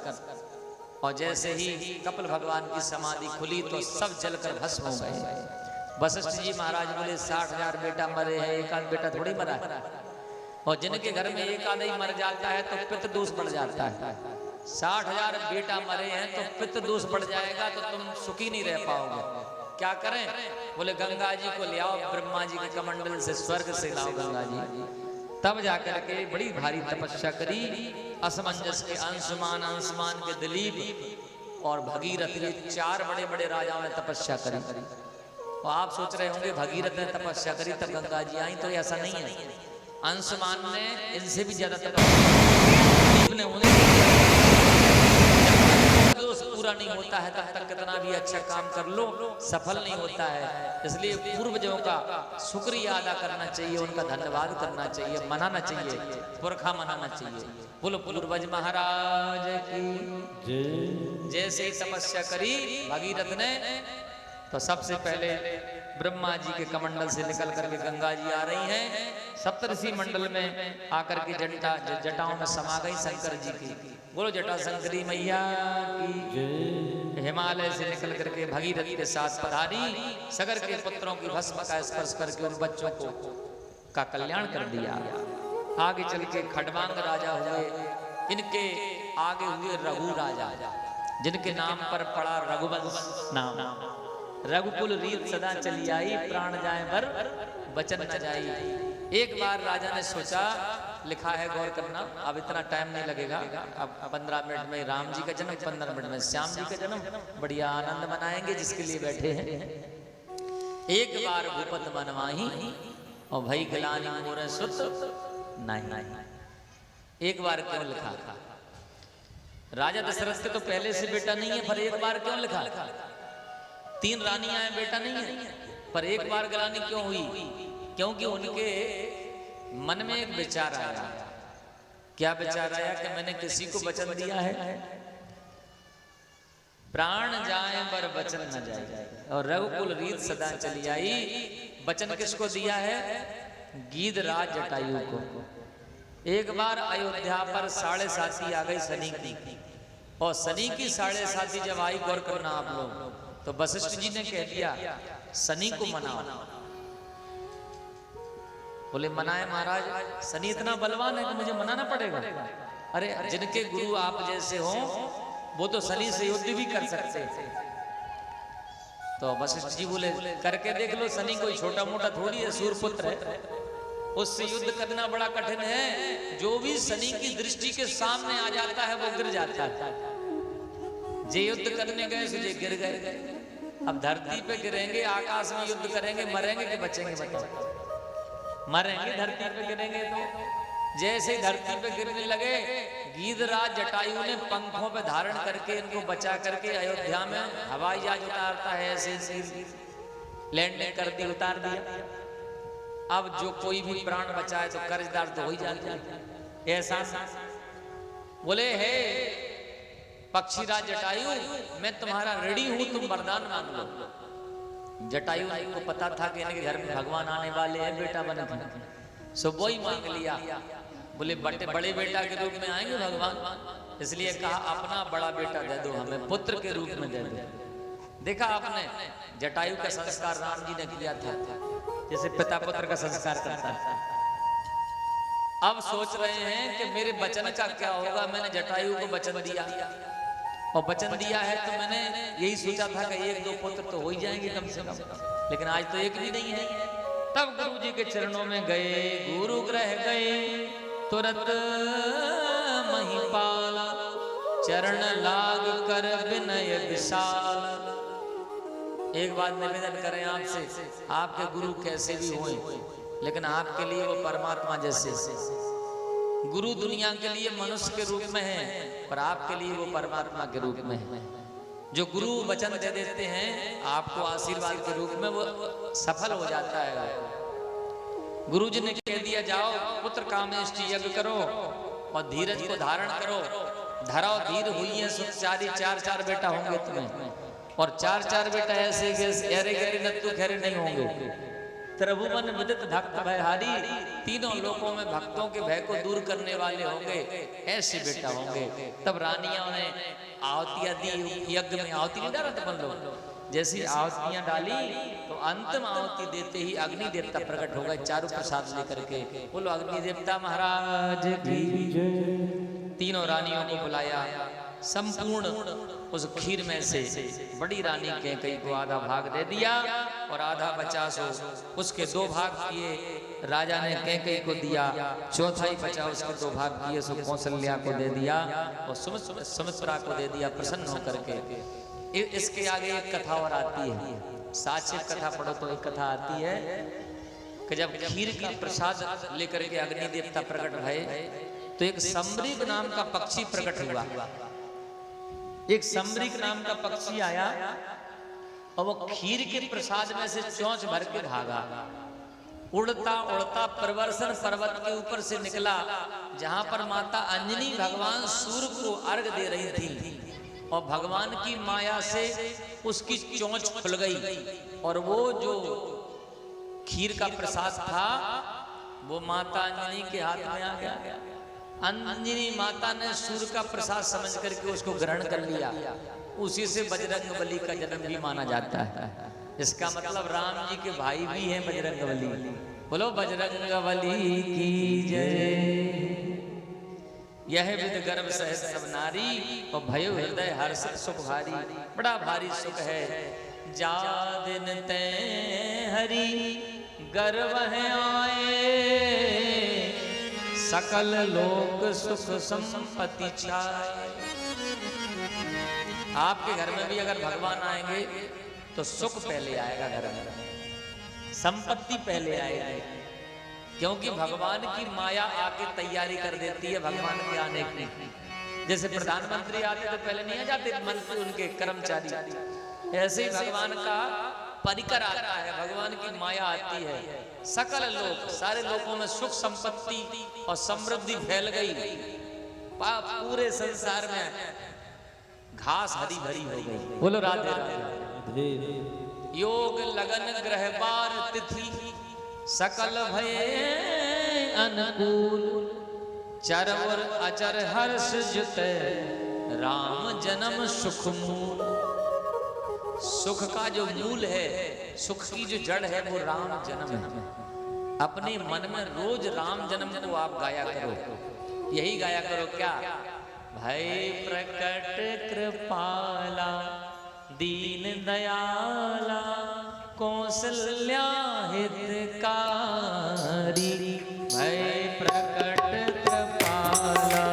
और जैसे ही कपिल भगवान की समाधि खुली तो सब जलकर भस्म हो गए। वशिष्ठ जी महाराज बोले 60,000 बेटा मरे हैं, एक आध बेटा थोड़ी मरा है। और जिनके घर में एक आधा ही मर जाता है तो पितृ दोष बढ़ जाता है। 60,000 बेटा मरे हैं तो पितृ दोष बढ़ जाएगा तो तुम सुखी नहीं रह पाओगे। क्या करें? बोले गंगा जी को ले आओ, ब्रह्मा जी के कमंडल से, स्वर्ग से लाओ गंगा जी। तब जाकर के बड़ी भारी तपस्या करी। असमंजस के अंशुमान के दिलीप और भगीरथ, ये 4 बड़े बड़े राजाओं ने तपस्या करी। और आप सोच रहे होंगे भगीरथ ने तपस्या करी तब गंगा जी आई, तो ऐसा नहीं है। अंशुमान ने इनसे भी ज्यादा तपस्या ने पूरा नहीं होता है तब तक कितना भी अच्छा काम कर लो सफल नहीं होता है। इसलिए पूर्वजों का शुक्रिया अदा करना चाहिए, उनका धन्यवाद करना चाहिए, मनाना चाहिए, पुरखा मनाना चाहिए। बोलो पूर्वज महाराज की। जैसे ही तपस्या करी भगीरथ ने तो सबसे पहले ब्रह्मा जी के कमंडल से निकल करके गंगा जी आ रही हैं। सप्तऋषि मंडल में आकर के जटाओं में समा गई शंकर जी की। बोलो जटा शंकरी मैया की। हिमालय से निकल करके भगीरथ के साथ पधारी, सगर के पुत्रों की भस्म का स्पर्श करके उन बच्चों को का कल्याण कर दिया। आगे चल के खडवांग राजा हुए, इनके आगे हुए रघु राजा, जिनके नाम पर पड़ा रघुवंश नाम। रघुकुल रीत सदा चली आई, प्राण जाए पर वचन न जाई। एक बार राजा ने सोचा, लिखा है गौर करना, अब इतना टाइम नहीं लगेगा, अब 15 मिनट में राम जी का जन्म, 15 मिनट में श्याम जी का जन्म, बढ़िया आनंद मनाएंगे जिसके लिए बैठे हैं। एक बार भूपत मनवाही और भई गिलानी मोरे सुत नहीं। एक बार क्यों लिखा? राजा दशरथ के तो पहले से बेटा नहीं है, पर एक बार क्यों लिखा? 3 रानियां हैं, बेटा नहीं है, पर एक बार गिलानी क्यों हुई? क्योंकि उनके मन में एक विचार आया। क्या विचार आया? कि मैंने किसी को वचन दिया है, प्राण जाए पर वचन न जाए, और रघुकुल रीत सदा चली आई। वचन किसको दिया है? गीधराज जटायु को। एक बार अयोध्या पर 7.5 आ गई शनि की, और शनि की 7.5 जब आई, गौर करना आप लोग, तो वशिष्ठ जी ने कह दिया शनि को मनाओ। बोले मनाए महाराज, शनि इतना बलवान है कि मुझे मनाना पड़ेगा? अरे जिनके गुरु आप जैसे हो वो तो शनि से युद्ध भी कर सकते हैं। तो वशिष्ठ जी बोले करके देख लो, शनि कोई छोटा मोटा थोड़ी है, सूर्यपुत्र है, उससे युद्ध करना बड़ा कठिन है। जो भी शनि की दृष्टि के सामने आ जाता है वो गिर जाता है। जे युद्ध करने गए सो जे गिर गए। अब धरती पे गिरेंगे, आकाश में युद्ध करेंगे, मरेंगे कि बचेंगे? बताओ, मरेंगे। धरती पे गिरेंगे तो जैसे ही धरती पे गिरने लगे, गीधराज जटायु ने पंखों पे धारण करके इनको बचा करके अयोध्या में हवाई जहाज उतारता है ऐसे लैंडिंग कर दी, उतार दिया। अब जो कोई भी प्राण बचाए तो कर्जदार तो हो ही जाता है। ऐसा बोले हे पक्षीराज जटायु, मैं तुम्हारा ऋणी हूं, तुम वरदान मांग लो। जटायु को पता था कि इनके घर में भगवान आने वाले हैं, बेटा बने थे, सो वो ही मांग लिया। बोले बड़े बेटा के रूप में आएंगे भगवान, इसलिए कहा अपना बड़ा बेटा दे दो, हमें पुत्र के रूप में दे दो। देखा आपने जटायु का संस्कार राम जी ने किया था, जैसे पिता पुत्र का संस्कार करता था। अब सोच रहे हैं कि मेरे वचन का क्या होगा। मैंने जटायु को वचन दिया, और वचन दिया है तो मैंने यही सोचा था कि 1-2 पुत्र तो हो ही जाएंगे कम से कम, लेकिन आज तो एक भी नहीं है। तब गुरु जी के चरणों में गए, गुरु ग्रह गए तुरंत महिपाला, चरण लाग कर विनय विशाल। एक बात निवेदन करें आपसे, आपके गुरु कैसे भी हों, लेकिन आपके लिए वो परमात्मा जैसे। गुरु दुनिया के लिए मनुष्य के रूप में है, पर आपके लिए वो परमात्मा के रूप में है। जो गुरु वचन दे देते हैं आपको आशीर्वाद के रूप में, वो सफल हो जाता है। गुरु जी ने कह दिया जाओ पुत्र कामेष्टि यज्ञ करो और धीरज को धारण करो, धरो धीर हुई है सुखचारी, 4 बेटा होंगे तुम्हें, और 4 बेटा ऐसे गहरे गहरे नत्तु खैरे नहीं होंगे। त्रिभुवन विदित भक्त भयहारी, तीनों लोकों में भक्तों के भय को दूर करने वाले होंगे, ऐसे बेटा होंगे। तब रानियों ने आहुतियां दी, यज्ञ में आहुति नहीं डाला तो बन लो, जैसी आहुतियां डाली तो अंतिम आहुति देते ही अग्नि देवता प्रकट हो गए चारों प्रसाद लेकर के। बोलो अग्नि देवता महाराज की जय। तीनों रानियों को बुलाया, संपूर्ण उस खीर में से बड़ी रानी कैकेयी को आधा भाग दे दिया और आधा बचा सो उसके 2 भाग किए राजा ने कैकेयी को दिया, चौथाई बचा उसके 2 भाग किए सो कौशल्या को दे दिया और सुमित्रा को दे दिया प्रसन्न होकर के। इसके आगे एक कथा और आती है, साक्षी कथा पढ़ो तो एक कथा आती है कि जब खीर का प्रसाद लेकर के अग्नि देवता प्रकट भये तो एक सम्रिग नाम का पक्षी प्रकट हुआ। एक सम्रिग नाम का पक्षी आया और वो खीर के प्रसाद में से चोंच भर के भागा, उड़ता उड़ता प्रवर्षण पर्वत के ऊपर से निकला, जहां पर माता अंजनी भगवान सूर्य को अर्घ दे रही थी, और भगवान की माया से उसकी चोंच खुल गई और वो जो खीर का प्रसाद था वो माता अंजनी के हाथ में आ गया। अंजनी माता ने सूर्य का प्रसाद समझ करके उसको ग्रहण कर लिया। उसी से बजरंगबली का जन्म भी माना जाता है। इसका मतलब राम जी के भाई भी हैं बजरंगबली। बोलो बजरंगबली की जय। यह विद गर्भ सहित सब नारी और भयो हृदय हर्ष सुख भारी। बड़ा भारी सुख है जा दिन ते हरि गर्व है आए, सकल लोक सुख संपत्ति छाए। आपके घर में भी अगर भगवान आएंगे तो सुख पहले आएगा घर में, संपत्ति पहले आएगी, क्योंकि भगवान की माया आके तैयारी कर देती है भगवान के आने की। जैसे प्रधानमंत्री आते तो पहले नहीं आ जाते मंत्री उनके कर्मचारी, ऐसे ही भगवान का परिकर आता है, भगवान की माया आती है। सकल लोक, सारे लोगों में सुख संपत्ति और समृद्धि फैल गई, पूरे संसार में घास हरी भरी हो गई। बोलो राधे राधे। योग लगन ग्रह बार तिथि सकल भय अनुकूल, चरवर अचर हर्ष जुत राम जन्म सुख मूल। सुख का जो मूल है, सुख की जो जड़ है वो राम जन्म है। अपने मन में रोज राम जन्म को आप गाया करो, यही गाया करो। क्या भय प्रकट कृपाला दीन दयाला कौशल्या हितकारी। भय प्रकट कृपाला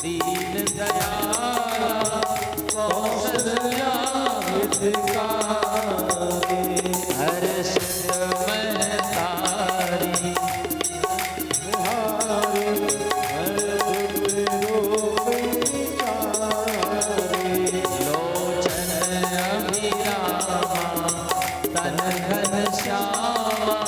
दीन दयाला कौशल्या हितकारी। हर्ष महतारी लोचन अभिरामा तन घन श्यामा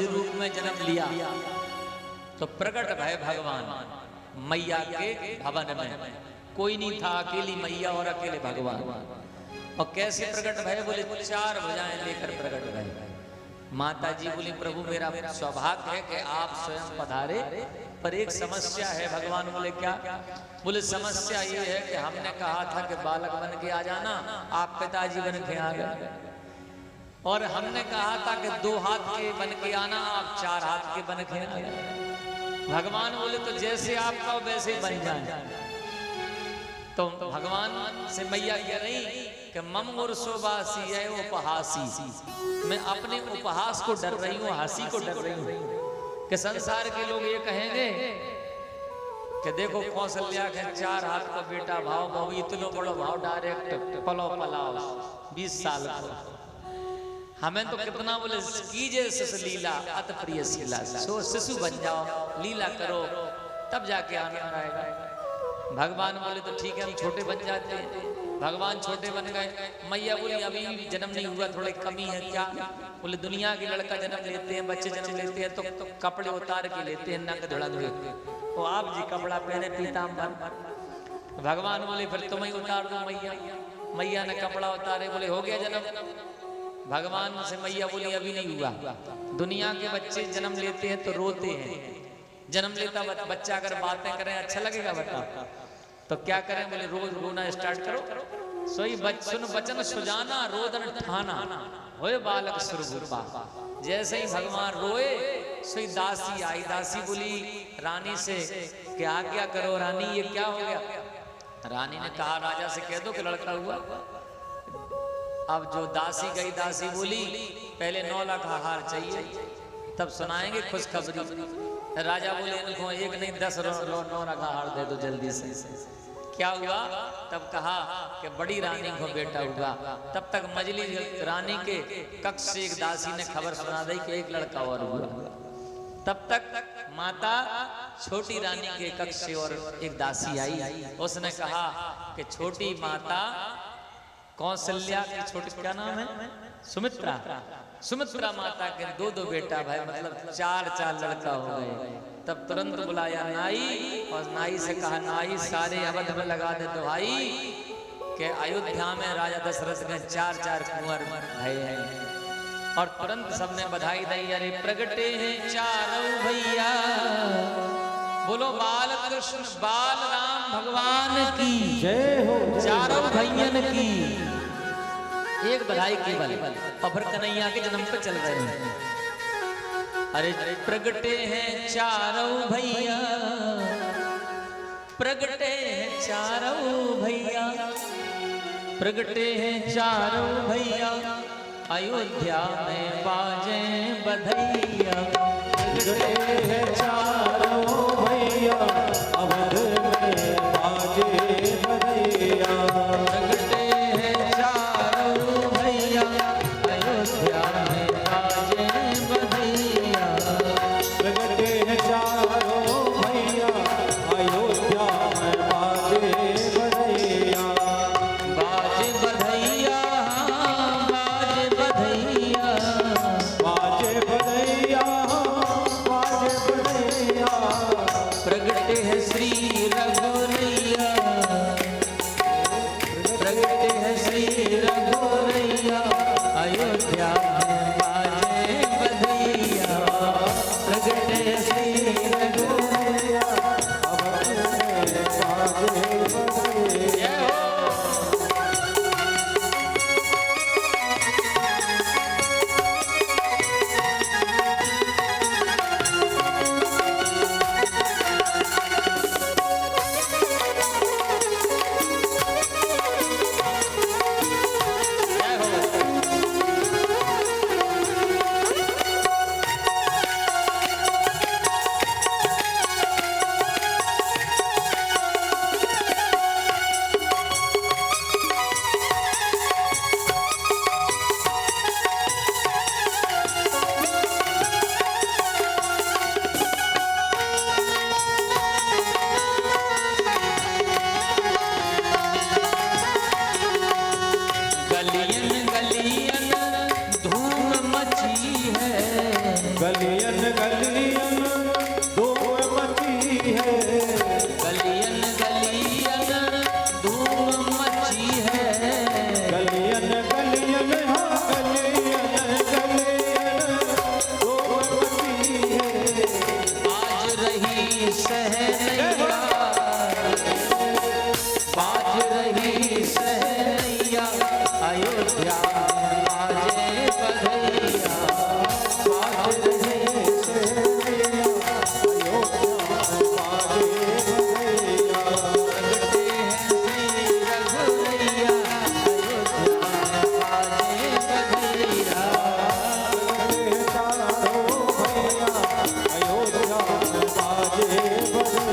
निज रूप में जन्म लिया तो प्रकट भय भगवान मैया के भवन में। कोई नहीं था, अकेली मैया और अकेले भगवान। और कैसे प्रकट भय? बोले 4 भुजाएं लेकर प्रकट भय। माता जी बोली प्रभु मेरा सौभाग्य है कि आप स्वयं पधारे, पर एक समस्या है। भगवान बोले क्या? बोले समस्या ये है कि हमने कहा था कि बालक बन के आ जाना, आप पिताजी बन के आ गए। और हमने कहा था कि 2 हाथ के बन के आना, आप 4 हाथ के बन के आ गए। भगवान बोले तो जैसे आप कहो वैसे बन जाए। तो भगवान से मैया कह रही कि मम मुरसोबासी है उपहासी, मैं अपने उपहास को डर रही हूँ, हंसी को डर रही हूँ कि संसार के लोग ये कहेंगे कि देखो कौशल्या के 4 हाथ का बेटा भाव भाव इतनो बड़ो भाव डायरेक्ट पलो पलाओ 20 साल को। हमें तो कितना बोले कीजिए शिशु लीला अति प्रिय शीला, सो शिशु बन जाओ, लीला करो, तब जाके आनंद आएगा। भगवान बोले तो ठीक है हम छोटे बन जाते हैं। भगवान छोटे बन गए। मैया बोली अभी जन्म नहीं हुआ, थोड़ी कमी है क्या? बोले दुनिया के लड़का जन्म लेते हैं, बच्चे जन्म लेते हैं तो कपड़े उतार के लेते हैं, नंग धुला धुले। तो आप जी कपड़ा पहने पीताम्बर। भगवान बोले फिर तुम ही उतार दो मैया। मैया ने कपड़ा उतारे, बोले हो गया जन्म। भगवान से मैया बोली अभी नहीं हुआ। दुनिया के बच्चे जन्म लेते हैं तो रोते हैं। जन्म लेता बच्चा अगर बातें करें अच्छा लगेगा? बताओ तो क्या करें? बोले रोज रोना स्टार्ट करो। सोई सुन बचन सुजाना रोदन ठाना, होए बालक सुरगुरबा। जैसे ही भगवान रोए सोई दासी आई। दासी बोली रानी से कि आज्ञा करो रानी, ये क्या हो गया? रानी ने कहा राजा से कह दो कि लड़का हुआ। अब जो दासी गई, दासी बोली पहले 9 लाख हार चाहिए, तब सुनाएंगे खुशखबरी। राजा बोले इनको 1 नहीं 10 9 लाख हार दे दो जल्दी से। क्या हुआ? तब कहा कि बड़ी रानी को बेटा हुआ। तब तक मजली रानी के कक्ष से एक दासी ने खबर सुना दी कि 1 लड़का और हुआ। तब तक माता छोटी रानी के कक्ष से और एक दासी आई। उसने कहा कि छोटी माता कौशल्या की छोटी क्या नाम है? सुमित्रा। सुमित्रा माता के 2 बेटा भाई, मतलब 4 लड़का हो गए। तब तुरंत बुलाया नाई और नाई से कहा नाई सारे अवध में लगा दे तो भाई कि अयोध्या में राजा दशरथ के 4 कुंवर भाई हैं। और तुरंत सबने बधाई दी, अरे प्रगटे हैं 4 भैया। बोलो बाल कृष्ण बाल राम भगवान की जय हो, 4 भैयन की। एक बधाई केवल और फिर कन्हैया के जन्म पे चल रहे हैं। अरे प्रगटे हैं 4 भैया, प्रगटे हैं 4 भैया, प्रगटे हैं 4 भैया, अयोध्या में बाजे बधैया। प्रगटे हैं 4 भैया, अवध में बाजे बधैया। प्रगटे हैं 4 भैया, अयोध्या में बाजे बधैया। प्रगटे हैं 4 भैया, अयोध्या में बाजे बधैया। बाजे बधैया, बाजे बधैया, बाजे बधैया, गलियन गलियन धूम मची है, गलियन गलियन धूम मची है, गलियन गलियन हाँ गलियन गलियन धूम मची है। आज रही सहनैया, बाज रही सहनैया, अयोध्या में बाजे बधैया, बाज रही सहनैया, प्रगटे हैं श्री रघुवैया, अयोध्या में बाजे बधैया।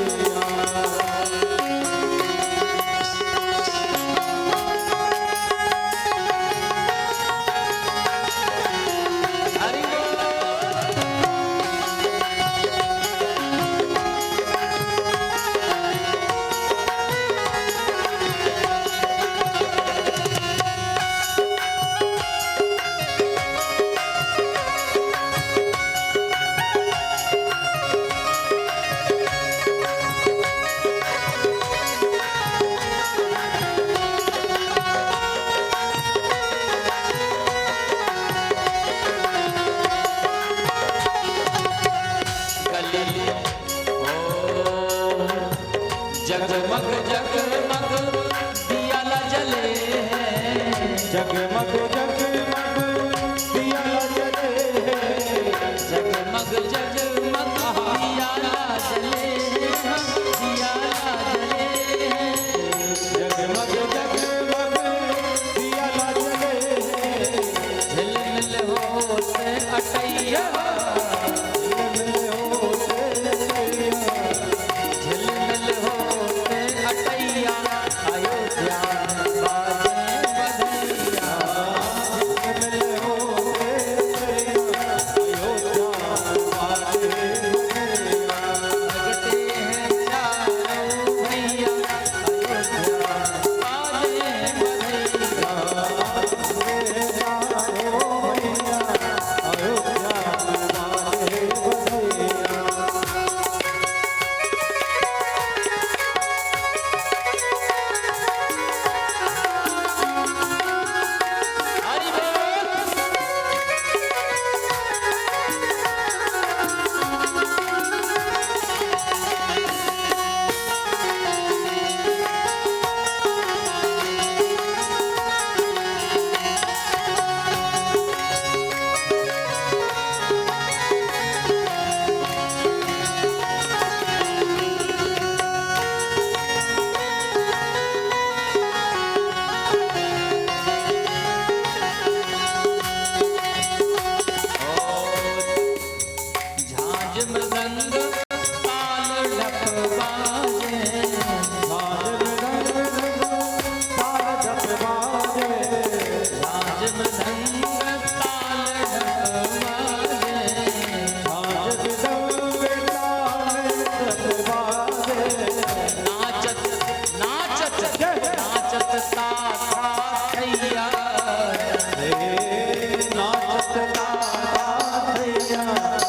हरि बोल। जगमग जगमग दिया ला जले हैं, जगमग जगमग दिया जले है, जगमग जगमग दिया ला जले हैं, दिया ला जले हैं, जगमग जगमग दिया जले है। झिलमिल होते अटैया, झिलमिल होते अटैया, अयोध्या में बाजे बधैया, प्रगटे हैं चारों भैया, अयोध्या में बाजे बधैया। हरि बोल। झांझ मृदंग ताल ढप बाजे, झांझ मृदंग ताल ढप बाजे, नाचत नाचत नाचत ताता थैया,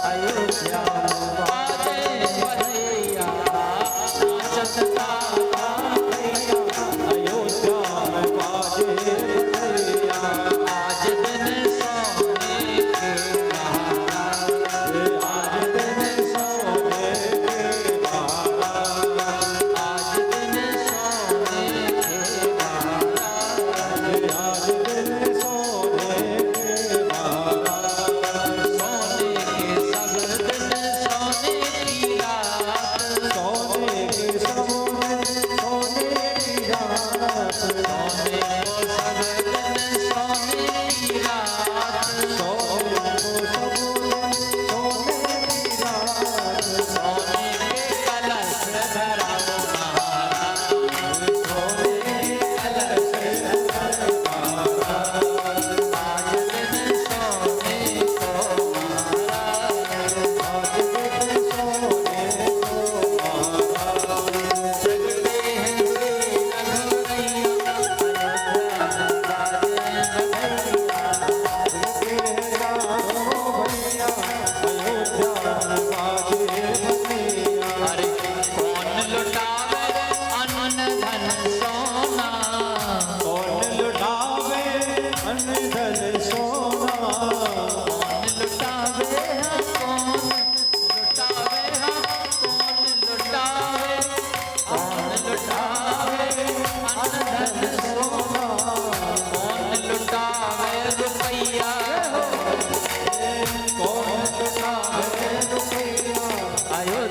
अयोध्या में बाजे बधैया, नाचत ताता आज दिन सोने के बहारा, आज दिन सोने के बहारा, आज दिन सोने के बहारा, सोने के सब दिन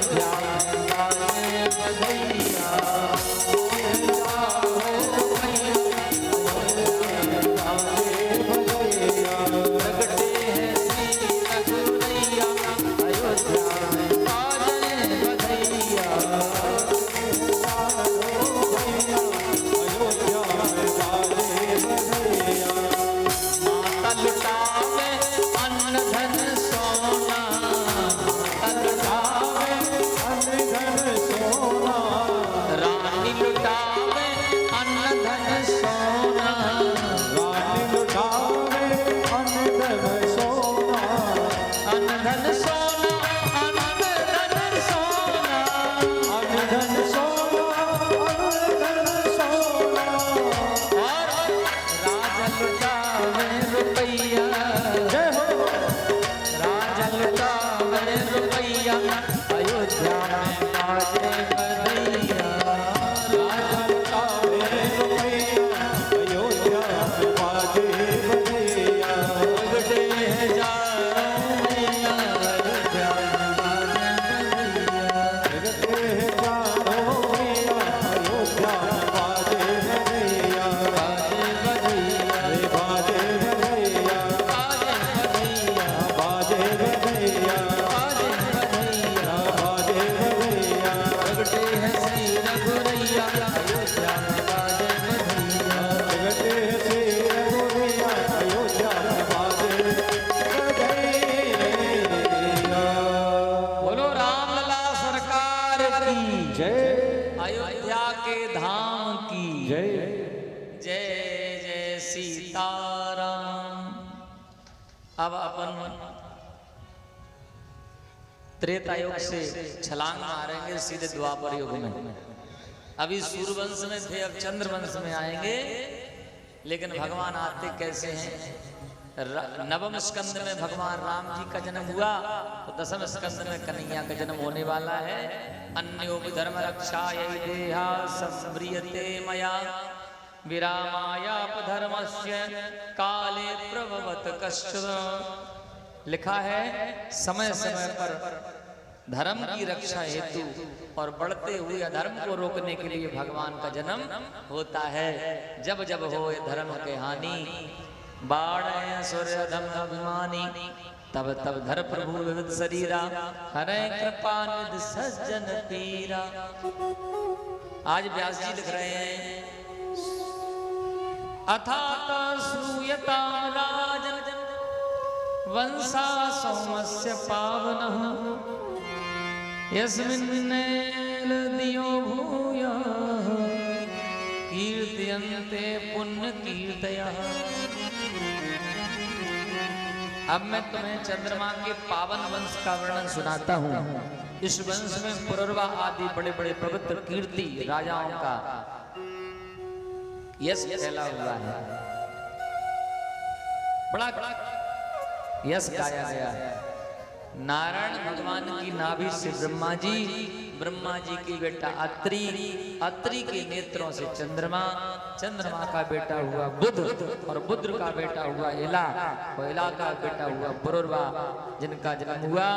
अयोध्या में बाजे बधैया, प्रगटे हैं श्री रघुरैया, अयोध्या में बाजे बधैया। माता लुटावे अन्न धन सोना, माता लुटावे अन्न धन सोना, रानी लुटावे अन्न धन सोना, रानी लुटावे अन्न धन सोना, अन्न धन सोना, अन्न धन सोना, अन्न धन सोना, अन्न धन सोना। और राजा लुटावे रुपैया, जय हो राजा लुटावे रुपैया, अयोध्या में बाजे बधैया। राजा लुटावे रुपैया, अयोध्या में बाजे बधैया। प्रगटे हैं चारों मैया, अयोध्या में बाजे बधैया। जगते हैं चारों मैया, अयोध्या में बाजे बधैया। बाजे बधैया, रे बाजे बधैया, बाजे बधैया, बाजे बधैया, बाजे बधैया। बाजे बधैया। प्रगटे हैं श्री रघुरैया, अयोध्या में बाजे बधैया। जगते हैं श्री रघुरैया, अयोध्या में बाजे बधैया। बोलो रामलला सरकार की, जय अयोध्या के धाम की जय। जय जय सीताराम। अब अपन त्रेता युग से छलांग मारेंगे सीधे द्वापर युग में। अभी सूर्यवंश में थे, अब चंद्रवंश में आएंगे। लेकिन भगवान आते कैसे हैं? नवम स्कंद में भगवान राम जी का जन्म हुआ, तो दसम स्कंद में कन्हैया का जन्म होने वाला है। अन्योपि धर्म रक्षा यही देहा संव्रियते मया, विरामायापधर्मस्य काले प्रभवत कश्चन। लिखा है समय समय पर धर्म की रक्षा हेतु और बढ़ते हुए अधर्म को रोकने के लिए भगवान का जन्म होता है। जब जब हो धर्म के हानि, बाढ़ सूर्य धम अभिमानी, तब तब धर प्रभु विविध शरीरा, हरे कृपा निधि सज्जन पीरा। आज व्यास जी लिख रहे हैं, अथात श्रूयता राजन वंशा सोमस्य पावनः, यस्मिन्नेल दियो भूयः कीर्तयन्ते पुण्य कीर्तयः। अब मैं तुम्हें चंद्रमा के पावन वंश का वर्णन सुनाता हूँ। इस वंश में पुरर्वा आदि बड़े बड़े पवित्र कीर्ति राजाओं का यश फैला हुआ है, बड़ा यश गाया गया है। नारायण भगवान की नाभि से ब्रह्मा जी की बेटा अत्रि, अत्रि के नेत्रों से चंद्रमा, चंद्रमा का बेटा हुआ बुध, और बुध का बेटा हुआ इला, और इला का बेटा हुआ पुरुरवा, जिनका जन्म हुआ।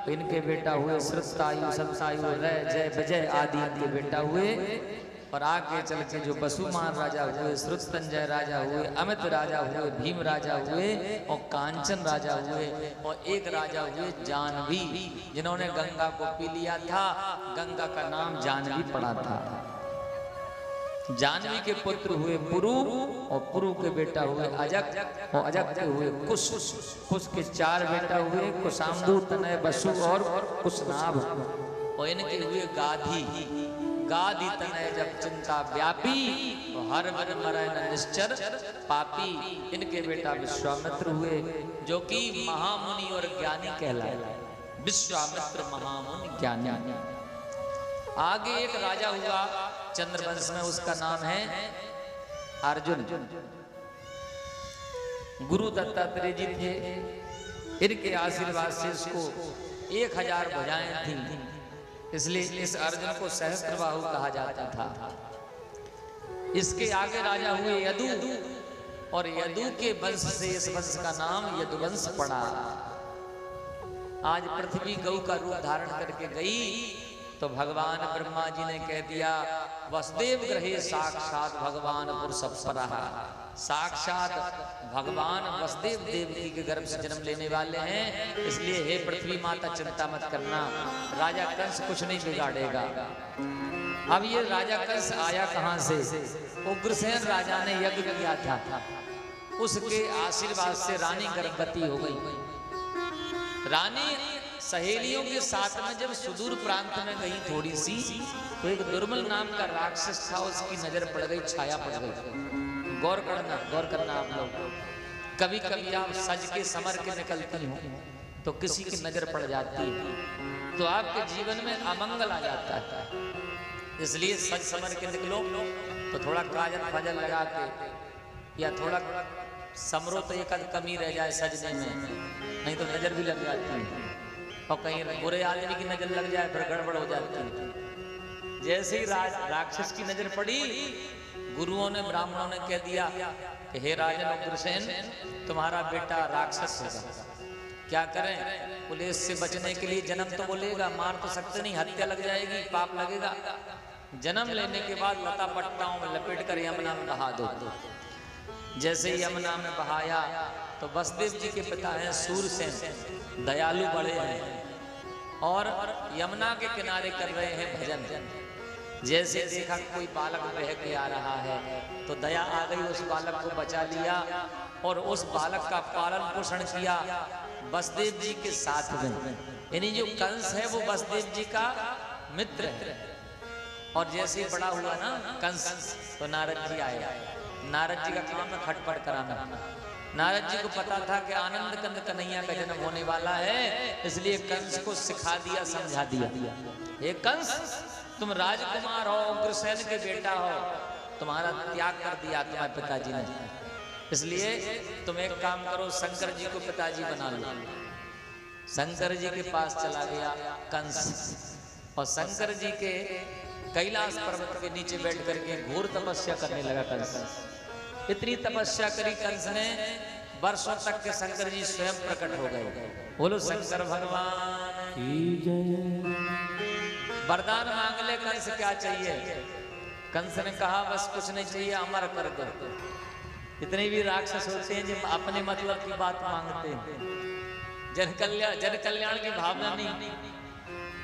इनके बेटा हुए श्रुतायु, सत्तायु, रय, जय, विजय आदि इनके बेटा हुए। और आगे चल के जो वसुमान राजा हुए, श्रुतंजय राजा हुए, अमित राजा हुए, भीम राजा हुए, और कांचन राजा हुए, और एक राजा हुए जानवी, जिन्होंने गंगा को पी लिया था। गंगा का नाम जानवी पड़ा था। जानवी के पुत्र हुए पुरु, और पुरु के बेटा हुए अजक, और अजक के हुए कुश, कुश के 4 बेटा हुए, कुशाम्बु, तनय, वसु और कुशनाभ। और इनके हुए गाधी, गादी तनय जब चिंता व्यापी, तो हर वर मरय न निश्चर पापी। इनके बेटा विश्वामित्र हुए, जो कि महामुनि और ज्ञानी कहलाए। विश्वामित्र महामुनि ज्ञानी। आगे एक राजा हुआ चंद्रवंश में, उसका नाम है अर्जुन। गुरु दत्तात्रेय जी थे, इनके आशीर्वाद से इसको 1000 भुजाएं थी, इसलिए इस अर्जुन को सहस्त्रबाहु कहा जाता था। इसके आगे राजा हुए यदु, और यदु के वंश से इस वंश का नाम यदुवंश पड़ा। आज पृथ्वी गौ का रूप धारण करके गई तो भगवान ब्रह्मा जी ने कह दिया वसुदेव ग्रहे साक्षात भगवान पुरुषपरः, साक्षात भगवान वसुदेव देवकी के गर्भ से जन्म लेने वाले हैं, इसलिए हे पृथ्वी माता चिंता मत करना, राजा कंस कुछ नहीं बिगाड़ेगा। अब ये राजा कंस आया कहां से? उग्रसेन राजा ने यज्ञ किया था, उसके आशीर्वाद से रानी गर्भवती हो गई। रानी सहेलियों के साथ में जब सुदूर प्रांत में गई थोड़ी सी, तो एक दुर्मल नाम का राक्षस था, उसकी नजर पड़ गई, छाया पड़ गई। गौर करना आप लोग, कभी कभी आप सज के समर के निकलती हो तो किसी की नजर पड़ जाती है तो आपके जीवन में अमंगल आ जाता है। इसलिए सज समर के निकलो तो थोड़ा काजल फाजल लगा के, या थोड़ा समरो तो एक कमी रह जाए सजने में, नहीं तो नजर भी लग जाती है, और कहीं बुरे आदमी की नजर लग जाए फिर गड़बड़ हो जाती है। जैसे ही राक्षस की नजर पड़ी, गुरुओं ने ब्राह्मणों ने कह दिया कि हे राजन उग्रसेन, तुम्हारा बेटा राक्षस होगा, क्या करें? बोले इससे बचने के लिए जन्म तो बोलेगा, मार तो सकते नहीं, हत्या लग जाएगी, पाप लगेगा। जन्म लेने के बाद लता पट्टाओं में लपेट कर यमुना में बहा दो। जैसे ही यमुना में बहाया तो वसुदेव जी के पिता हैं सूरसेन, दयालु बड़े हैं और यमुना के किनारे कर रहे हैं भजन। जैसे देखा कोई बालक बह के आ रहा है तो दया आ गई, उस बालक को बचा लिया और उस बालक का पालन पोषण किया वसुदेव जी के साथ में। यानी जो कंस है वो वसुदेव जी का मित्र है। और जैसे ही बड़ा हुआ ना कंस, तो नारद जी आए। नारद जी का काम है खटपट कराना। नारद जी को पता था कि आनंद कंद कन्हैया का जन्म होने वाला है, इसलिए कंस को सिखा दिया, समझा दिया, हे कंस तुम राजकुमार हो, उग्रसेन के बेटा हो, तुम्हारा त्याग कर दिया तुम्हारे पिताजी ने, इसलिए तुम एक काम करो, शंकर जी को पिताजी बना लो। शंकर जी के पास चला गया कंस, और शंकर जी के कैलाश पर्वत के नीचे बैठ करके घोर तपस्या करने लगा कंस। इतनी तपस्या करी कंस ने, वर्षों तक के शंकर जी स्वयं प्रकट हो गए। बोलो शंकर भगवान की जय। वरदान मांग ले कंस, क्या चाहिए? कंस ने कहा बस कुछ नहीं चाहिए, अमर कर दो। इतने भी राक्षस होते हैं जो अपने मतलब की बात मांगते हैं, जन कल्याण की भावना नहीं।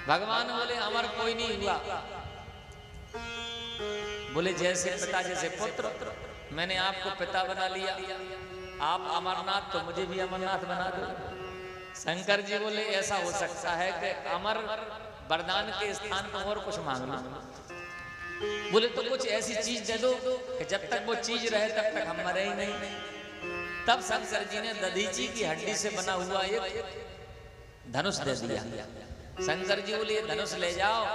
भगवान बोले अमर कोई नहीं हुआ। बोले जैसे पिता जैसे पुत्र, मैंने आपको पिता बना लिया, आप अमरनाथ तो मुझे भी अमरनाथ बना दो। शंकर जी बोले ऐसा हो सकता है कि अमर वरदान के स्थान पर और कुछ मांगना। बोले तो कुछ ऐसी चीज दे दो कि जब तक वो चीज रहे तब तक हम मरे ही नहीं। तब शंकर जी ने दधीची की हड्डी से बना हुआ एक धनुष दे दिया। शंकर जी बोले ये धनुष ले जाओ,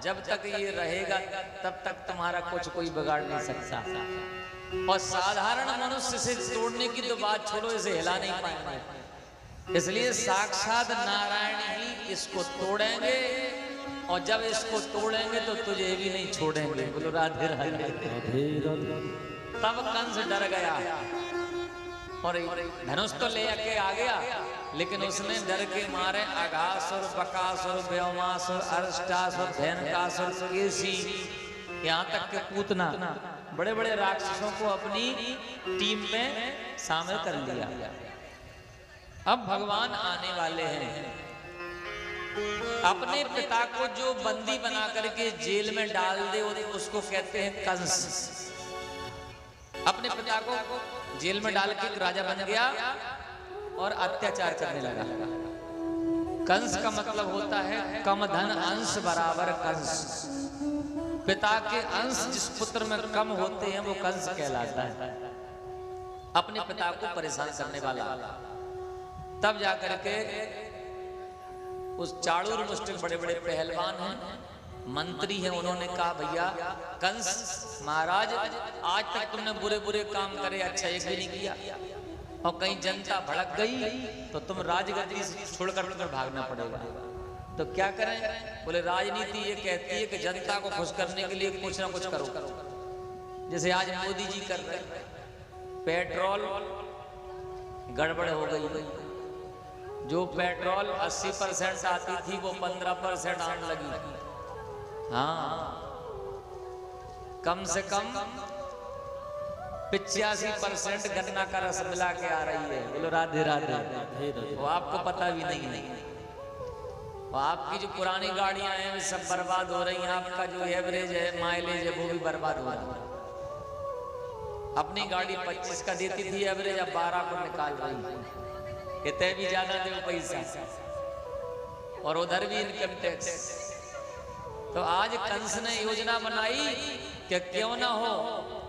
जब तक ये रहेगा तब तक तुम्हारा कुछ कोई बिगाड़ नहीं सकता। और साधारण मनुष्य से तोड़ने की तो बात छोड़ो, इसे हिला नहीं पाएंगे। इसलिए साक्षात नारायण ही इसको तोड़ेंगे, और जब इसको तोड़ेंगे तो तुझे भी नहीं छोड़ेंगे। बोलो राधे राधे। तब कंस डर गया और धनुष तो ले के आ गया, लेकिन उसने डर के मारे अघासुर, बकासुर, व्योमासुर, अरिष्टासुर, धेनुकासुर, केसी, यहाँ तक के पूतना, बड़े बड़े राक्षसों को अपनी टीम में शामिल कर लिया। अब भगवान आने वाले हैं। अपने पिता को जो बंदी बना करके जेल में डाल दे उसको कहते हैं कंस। अपने पिता को जेल में डाल के राजा बन गया और अत्याचार करने लगा। कंस का मतलब होता है कम धन अंश बराबर कंस। पिता के अंश जिस पुत्र में कम होते हैं वो कंस कहलाता है। अपने पिता को परेशान करने वाला। तब जाकर के उस चाणूर मुष्टिक बड़े बड़े पहलवान हैं, मंत्री हैं, उन्होंने कहा भैया कंस महाराज आज तक तुमने बुरे बुरे काम करे, अच्छा एक भी नहीं किया, और कहीं जनता भड़क गई तो तुम राजगद्दी से छोड़कर तुम्हें भागना पड़ेगा। तो क्या करें? बोले राजनीति ये कहती है कि जनता को खुश करने के लिए कुछ ना कुछ करो। जैसे आज मोदी जी कर रहे, पेट्रोल गड़बड़ हो गई, जो पेट्रोल 80% आती थी वो 15% आने लगी। हाँ, कम से कम 85% गन्ना का रस मिला के आ रही है। बोलो राधे राधे। वो आपको पता भी नहीं। और आपकी जो पुरानी गाड़ियां हैं वे सब बर्बाद हो रही हैं। आपका जो एवरेज है, माइलेज है, वो भी बर्बाद हो रहा है। अपनी गाड़ी 25 का देती थी एवरेज, अब 12 को निकाल रही है। इतने भी ज्यादा दे पैसा, और उधर भी इनकम टैक्स। तो आज कंस ने योजना बनाई कि क्यों ना हो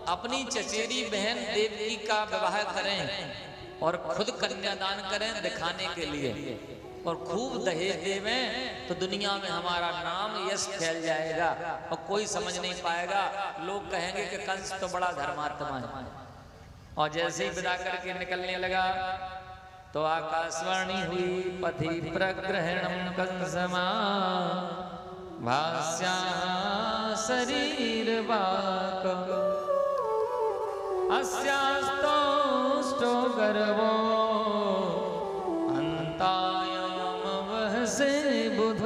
अपनी चचेरी बहन देवकी का विवाह करें और खुद कन्यादान करें दिखाने के लिए, और खूब दहेज देवें तो दुनिया में हमारा नाम यश फैल जाएगा और कोई समझ नहीं पाएगा। लोग कहेंगे कि कंस तो बड़ा धर्मात्मा है। और जैसे ही विदा करके निकलने लगा तो आकाशवाणी हुई, पथि प्रग्रहणम कंसमा भास्या शरीर वाक अस्यास्तोष्टो गर्वो अंतायाम वहसे बुध।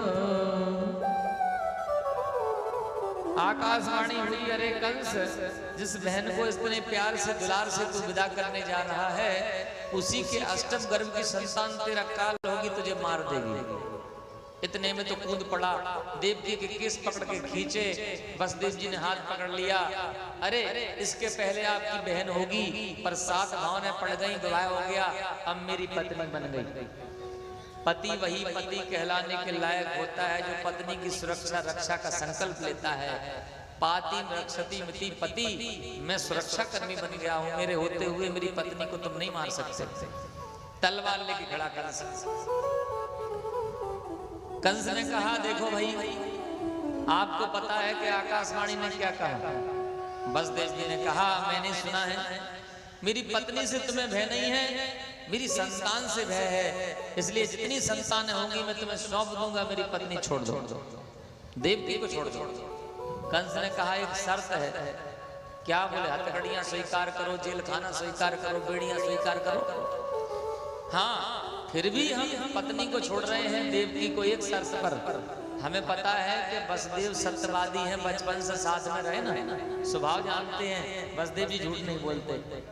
आकाशवाणी हुई, अरे कंस, जिस बहन को इतने प्यार से दुलार से तू विदा करने जा रहा है, उसी के अष्टम गर्भ की संतान तेरा काल होगी, तुझे मार देगी। इतने में तो कूद पड़ा, देवकी के केस पकड़ के खींचे। वसुदेव जी ने हाथ पकड़ लिया, अरे इसके पहले आपकी बहन होगी, पर 7 भावनें पड़ गई, विवाह हो गया, अब मेरी पत्नी बन गई। पति वही पति कहलाने के लायक होता है जो पत्नी की सुरक्षा रक्षा का संकल्प लेता है। पाति रक्षति मिति पति, मैं सुरक्षा कर्मी बन गया हूँ, मेरे होते हुए मेरी पत्नी को तुम नहीं मार सकते। तलवार लेके खड़ा कर सकते। कंस ने कहा, देखो भाई, आपको पता है कि आकाशवाणी ने क्या कहा? वसुदेव जी ने कहा, मैंने सुना है, मेरी पत्नी से तुम्हें भय नहीं है, मेरी संतान से भय है, इसलिए जितनी संतानें होंगी मैं तुम्हें सौंप दूंगा, मेरी पत्नी छोड़ दो, देवकी को छोड़ दो। कंस ने कहा, एक शर्त है। क्या? बोले, हथकड़ियां स्वीकार करो, जेल खाना स्वीकार करो, बेड़ियां स्वीकार करो। हाँ, फिर भी हम पत्नी को छोड़ रहे हैं, देवकी को, एक शर्त पर। हमें पता है कि वसुदेव सत्यवादी हैं, बचपन से साथ में रहे ना, स्वभाव जानते हैं, वसुदेव जी झूठ नहीं बोलते,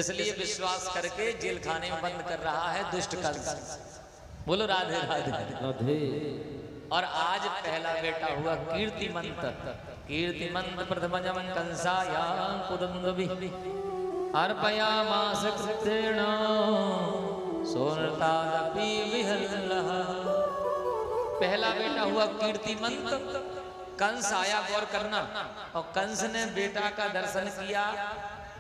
इसलिए विश्वास करके जेल खाने में बंद कर रहा है दुष्ट कंस। बोलो राधे राधे। और आज पहला बेटा हुआ कीर्तिमंत। कीर्तिमंत प्रथमजम कंसाया कुदुंदुभि अर्पयामास कृतेन सोनतादपि विहल्लः। पहला बेटा हुआ कीर्तिमंत। कंस आया, गौर करना, और कंस ने बेटा का दर्शन किया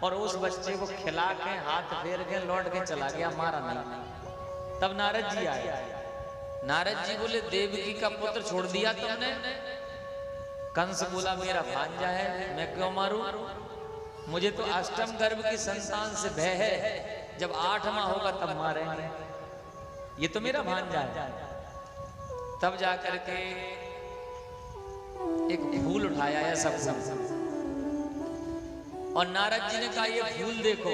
और उस बच्चे को खिला के हाथ फेर के लौट के चला गया, मारा नहीं। तब नारद जी आए। नारद जी बोले, देवकी का पुत्र छोड़ दिया तुमने? कंस बोला, मेरा भांजा है, मैं क्यों मारूं? मुझे तो अष्टम गर्भ की संतान से भय है, जब 8वां होगा तब मारेंगे, ये तो मेरा भांजा है। तब जाकर के एक फूल उठाया है सब, और नारद जी ने कहा, ये फूल देखो,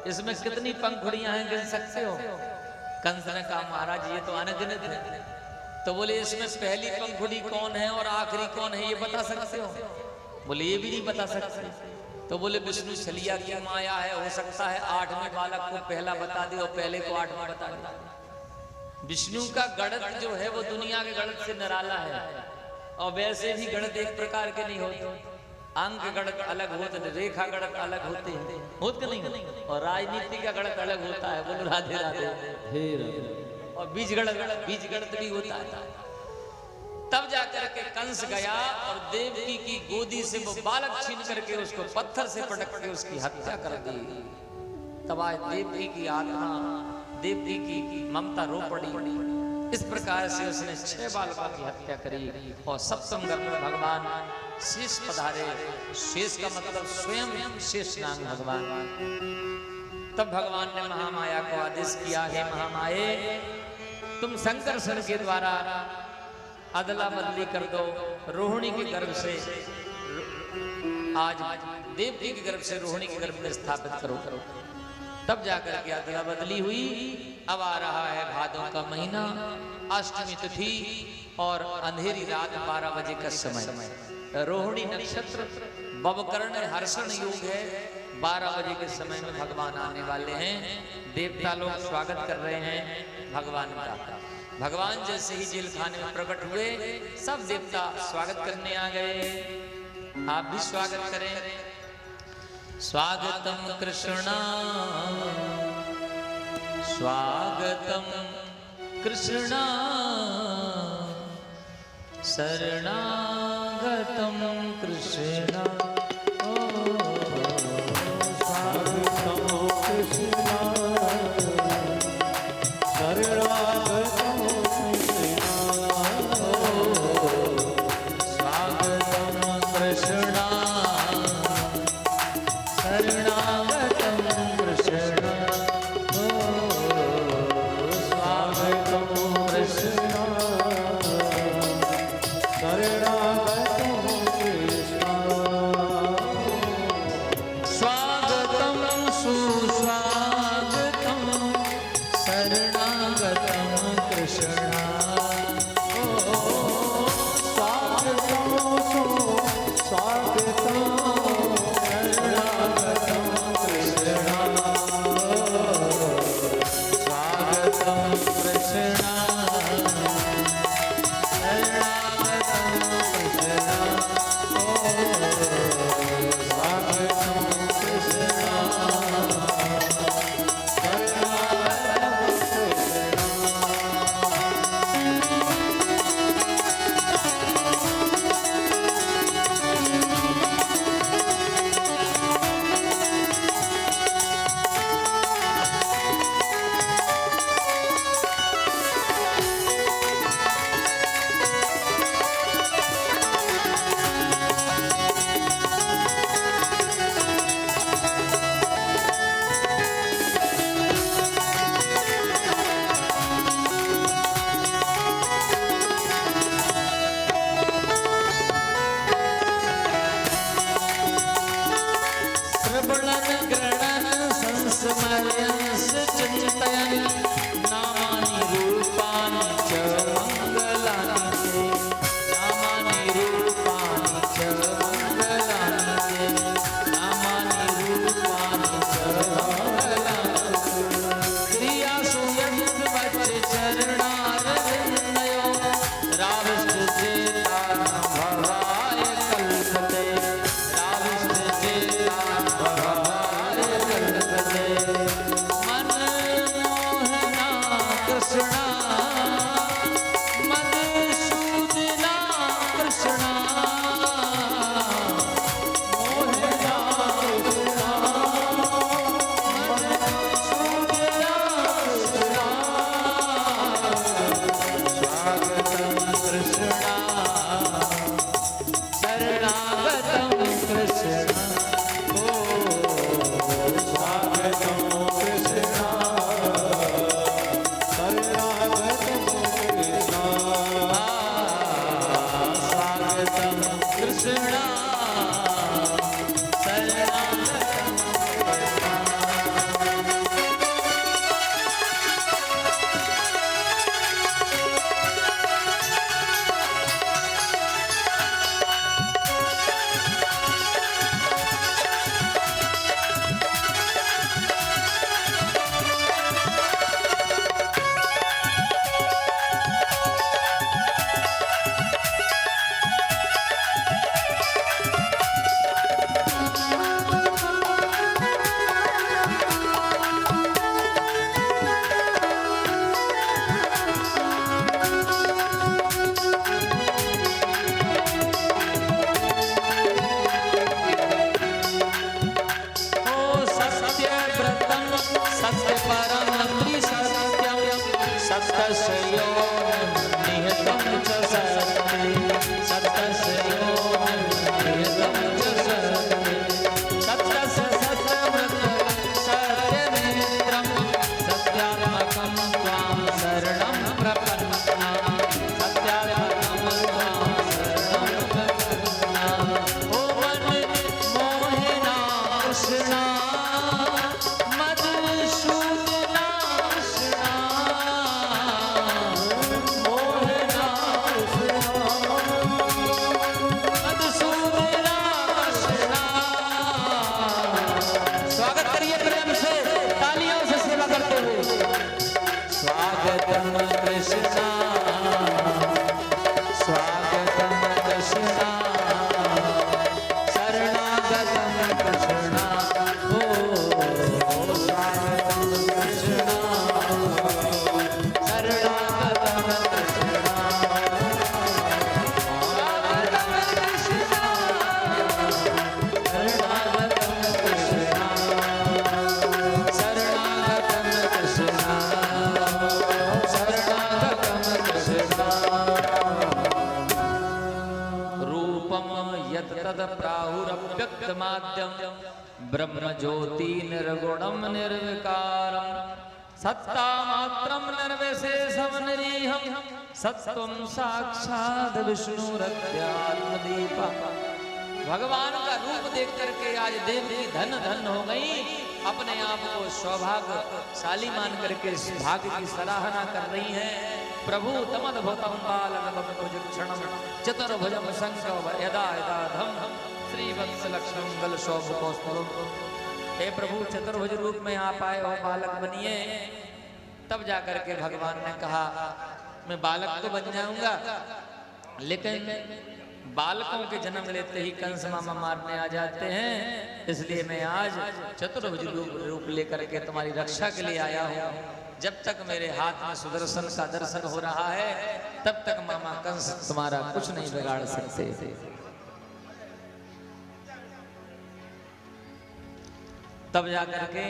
इसमें कितनी पंखुड़ियां हैं, गिन सकते हो? कंस ने कहा, महाराज ये तो अनगिनत है। तो बोले, इसमें पहली पंखुड़ी कौन है और आखिरी कौन है, ये बता सकते हो? बोले, ये भी नहीं बता सकते। तो बोले, विष्णु छलिया की माया है, हो सकता है 8वें बालक को पहला बता दे और पहले को 8वां बता दे। विष्णु का गणित जो है वो दुनिया के गणित से निराला है, और वैसे भी गणित एक प्रकार के नहीं होते। अंक गणित अलग होते, रेखा गणित अलग होते हैं, होते नहीं, और राजनीति का गणित अलग होता है। बोलो राधे राधे। और बीज गणित भी होता है। तब जाकर के कंस गया और देवकी की गोदी से वो बालक छीन करके उसको पत्थर से पटक के उसकी हत्या कर दी। तब आज देवकी की आत्मा, देवकी की ममता रो पड़ी। इस प्रकार से उसने 6 बालकों की हत्या करी, और सप्तम गर्भ में भगवान शेष पधारे। शेष का मतलब स्वयं शेष नाग भगवान। तब भगवान ने महामाया को आदेश किया, हे महामाये, तुम संकर्षण के द्वारा अदला बदली कर दो, रोहिणी के गर्भ से आज देवकी के गर्भ से रोहिणी के गर्भ में स्थापित करो। तब जाकर के अदला बदली हुई। अब आ रहा है भादों का महीना, अष्टमी तिथि और अंधेरी रात 12 बजे का समय। रोहिणी नक्षत्र बवकर्ण हर्षण योग है। 12 बजे के समय में भगवान आने वाले हैं। देवता लोग स्वागत कर रहे हैं भगवान का। भगवान जैसे ही जेल खाने में प्रकट हुए, सब देवता स्वागत करने आ गए। आप भी स्वागत करें। स्वागतम कृष्णा स्वागतम कृष्णा शरणागतम कृष्णा यत तद प्राहुरव्यक्तमाद्यम ब्रह्म ज्योति निर्गुणम निर्विकारम सत्ता मात्रम निर्विशेषम निरीहम सत्वम साक्षात विष्णुरत्यात्मदीपा। भगवान का रूप देख करके आज देव की धन धन हो गई, अपने आप को सौभाग्यशाली मान करके इस भाग्य की सराहना कर रही है। प्रभु तमद्भुतम बालकभुजक्षणम चतुर्भुजम शंख यदा यदा धम श्रीवत्सलक्ष्मं गलशोभकौस्तुभम्। हे प्रभु चतुर्भुज रूप में आप आए हो, बालक बनिए। तब जाकर के भगवान ने कहा मैं बालक तो बन जाऊंगा, लेकिन बालकों के जन्म लेते ही कंस मामा मारने आ जाते हैं, इसलिए मैं आज चतुर्भुज रूप लेकर के तुम्हारी रक्षा के लिए आया हूँ। जब तक मेरे हाथ में सुदर्शन का दर्शन हो रहा है तब तक मामा कंस तुम्हारा कुछ नहीं बिगाड़ सकते। तब जाकर के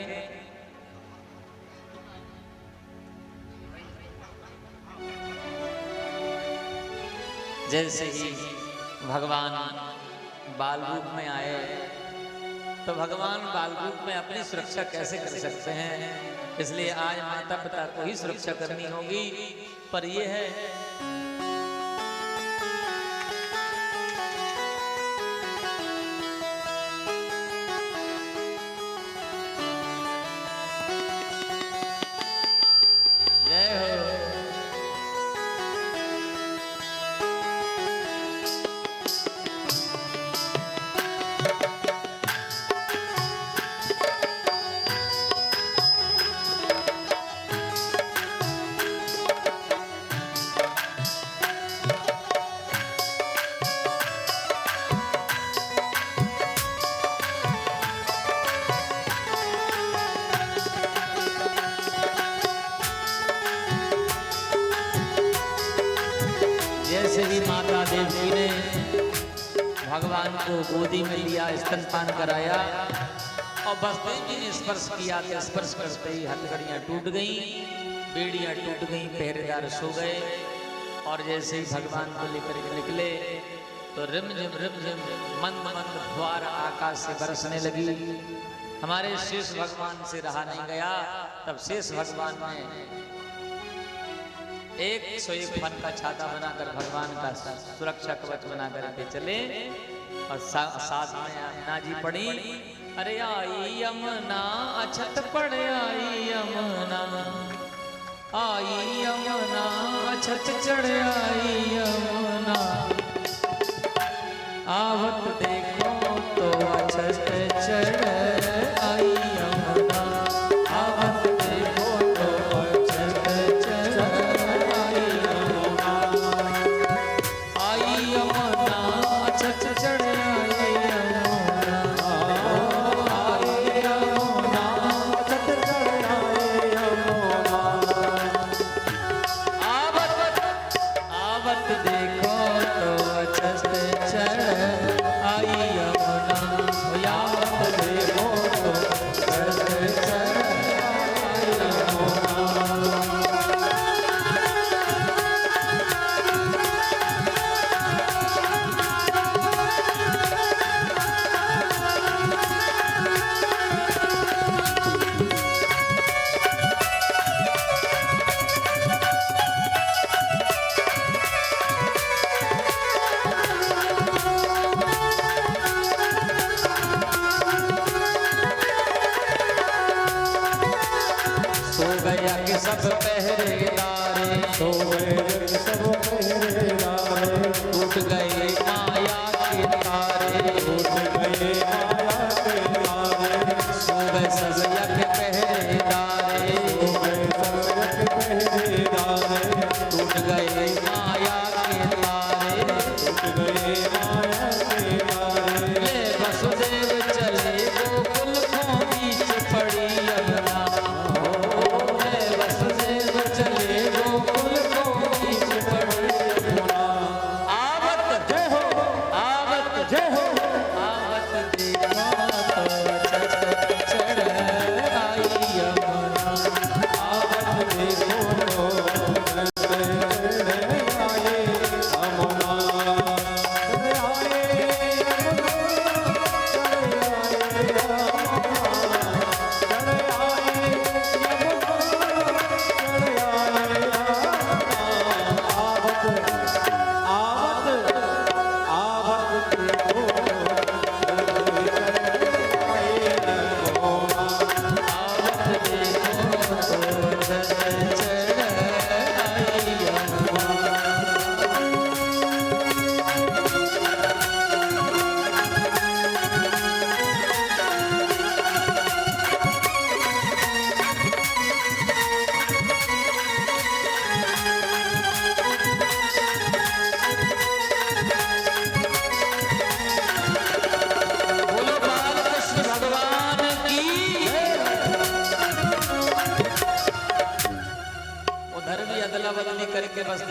जैसे ही भगवान बाल रूप में आए तो भगवान बाल रूप में अपनी सुरक्षा कैसे कर सकते हैं, इसलिए आज माता पिता को ही सुरक्षा करनी होगी। पर यह है जय हो। जैसे ही माता देवी ने भगवान को गोदी में लिया, स्तनपान कराया और बस देवी ने स्पर्श किया तो स्पर्श करते ही हथकड़ियाँ टूट गईं, बेड़ियाँ टूट गईं, पहरेदार सो गए। और जैसे ही भगवान को लेकर के निकले तो रिमझिम मंद मंद फुहार आकाश से बरसने लगी। हमारे शेष भगवान से रहा नहीं गया, तब शेष भगवान ने 101 फन का छाता बनाकर भगवान का सुरक्षा कवच बना करके चले और साथ में यमुना जी पड़ी। अरे आई यमुना अछत पड़ आई यमुना, आई यमुना अछत चढ़ आई यमुना, आवत देखो तो अछत चढ़ आई यमुना, आवत देखो तो अछत चढ़ आई यमुना, आई यमुना अछत चढ़ आई यमुना, आई यमुना अछत चढ़ आई यमुना, आवत देखो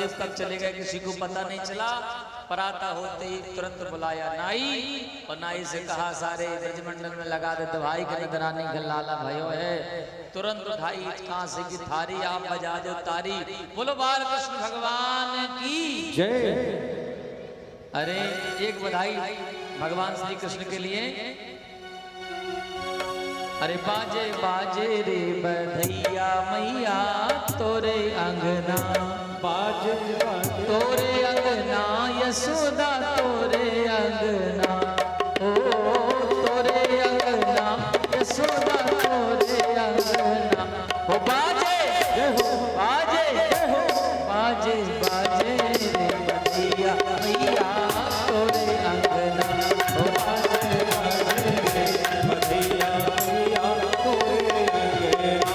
देव कब चले गए किसी को पता नहीं चला। पराता होते ही तुरंत बुलाया नाई, और नाई से कहा सारे ब्रजमंडल में लगा दे तो भाई के निगरानी गल्लाला भयो है। तुरंत उठाई कांसे की थारी, आप बजा दो तारी, बोलो बाल कृष्ण भगवान की जय। अरे एक बधाई भगवान श्री कृष्ण के लिए। अरे बाजे बाजे रे बधैया मैया तोरे अंगना, बाजे बाजे तोरे अंगना यशोदा तोरे अंगना, ओ तोरे अंगना यशोदा तोरे अंगना। ओ बाजे बाजे बाजे बाजे रे बधैया मैया तोरे अंगना, ओ बाजे बाजे रे बधैया मैया तोरे अंगना।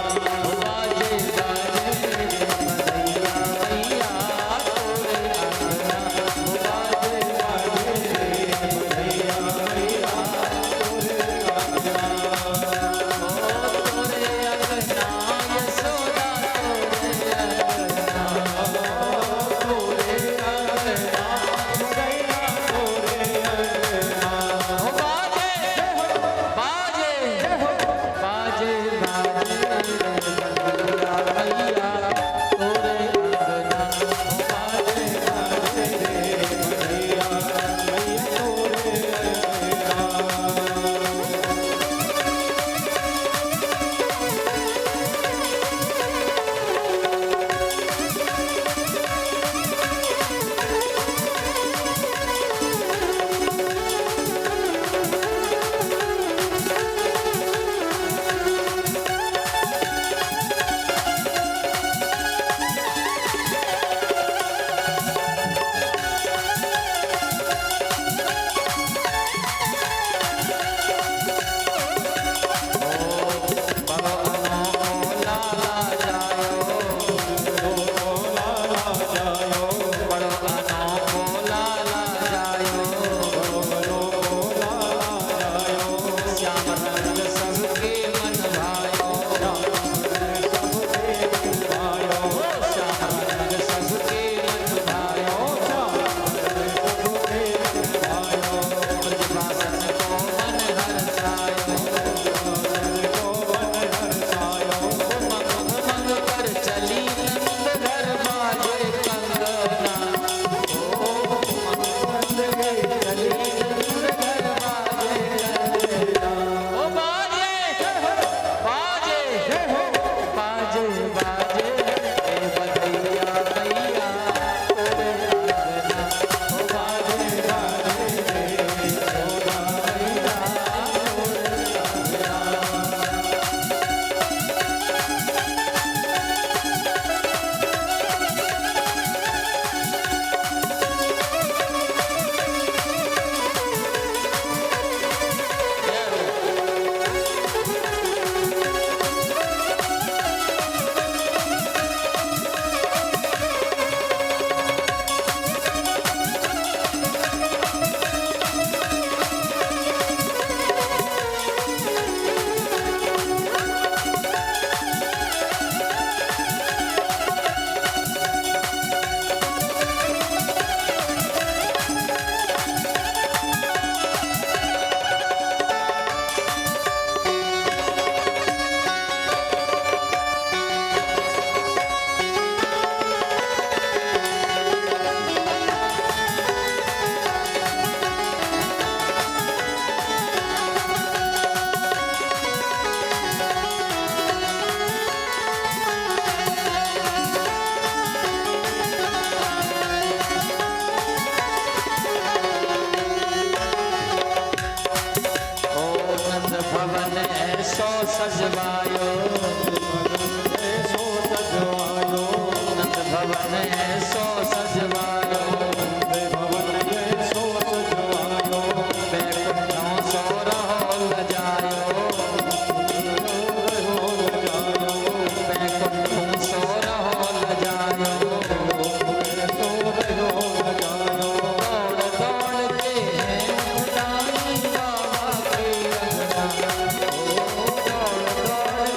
बाजे बाजे रे बधैया मैया तोरे अंगना, बाजे बाजे रे बधैया मैया तोरे अंगना। तोरे अंगना यशोदा तोरे अंगना, तोरे अंगना बधैया तोरे अंगना। ओ बाजे बाजे बाजे बाजे रे बधैया मैया तोरे अंगना, बाजे बाजे रे बधैया मैया तोरे अंगना। सजवायो सो सजवायो नंद भवन सो सजवायो भवन सो सजवायो बैकुंठों सो रहो लजायो बैकुंठों सो रहो लजायो दौड़ दौड़ के उड़ाई बाबा के अंगना दौड़ दौड़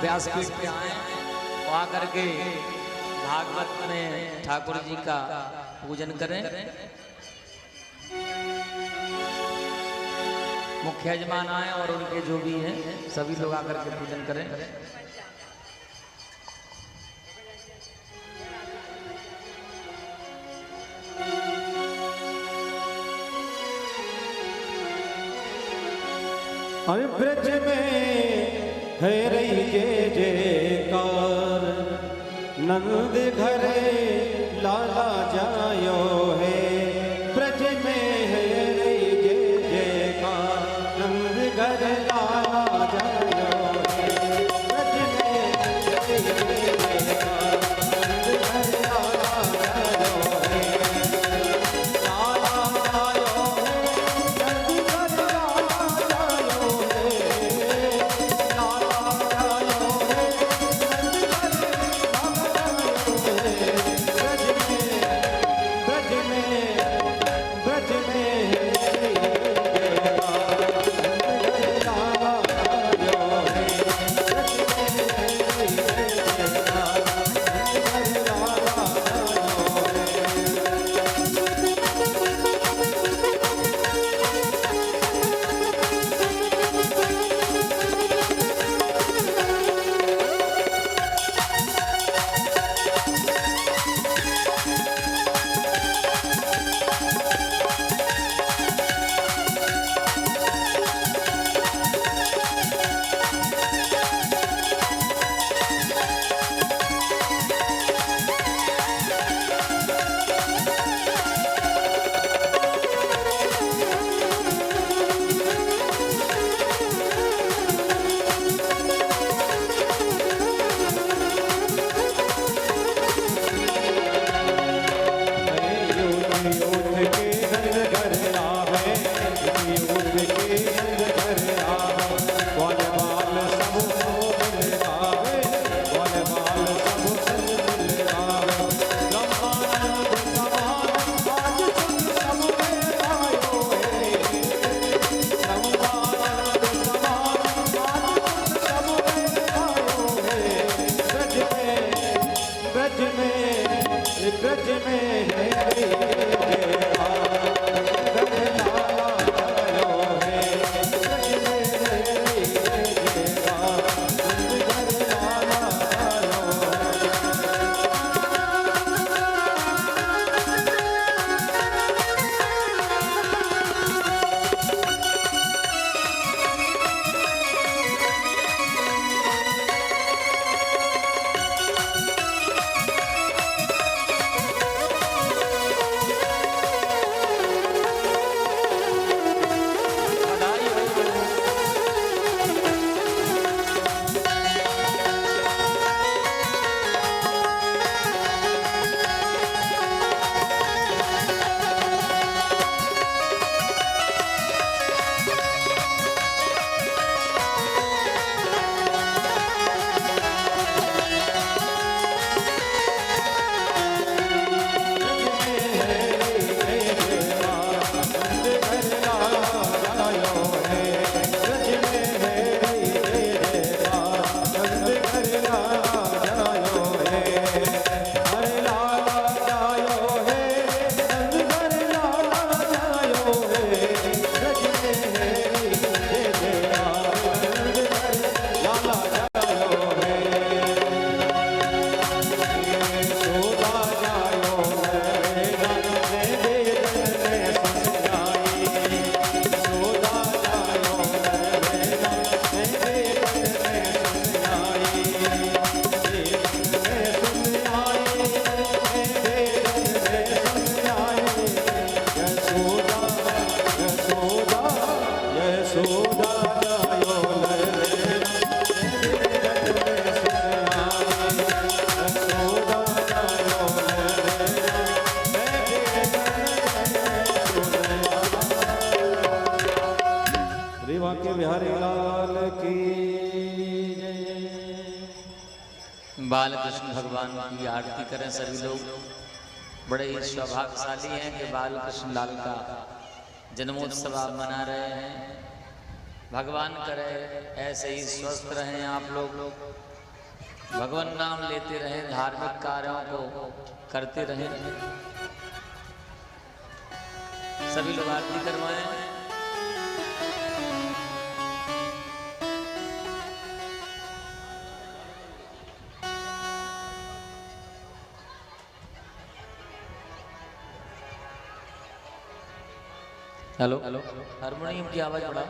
व्यासपीठ पे आए और आकर के भागवत में ठाकुर जी का पूजन करें। मुख्य यजमान आए और उनके जो भी हैं सभी लोग आकर के पूजन करें। अरे ब्रज में है रही जय जयकार, नंद घरे लाला जायो है। ब्रज में है रही जय जयकार, नंद घरे लाला जायो है। ब्रज में है रही जय जयकार, नंद घरे लाला जायो है। लाला जायो है, नंद घरे लाला जायो है। लाला जायो है, नंद घरे लाला जायो है। ब्रज में ब्रज में है जय जयकार, नंद घरे लाला जायो है। ब्रज में है जय जयकार, नंद घरे लाला जायो है। ब्रज में है जय जयकार, नंद लाला जायो है। ब्रज में है जय जयकार, नंद लाला जायो बाल कृष्ण भगवान की आरती करें सभी लोग। बड़े ही सौभाग्यशाली हैं कि बाल कृष्ण लाल का जन्मोत्सव आप मना रहे हैं। भगवान करे ऐसे ही स्वस्थ रहें आप लोग, भगवान नाम लेते रहें, धार्मिक कार्यों को करते रहें। सभी लोग आरती करवाएं। हेलो, हारमोनियम की आवाज बढ़ा।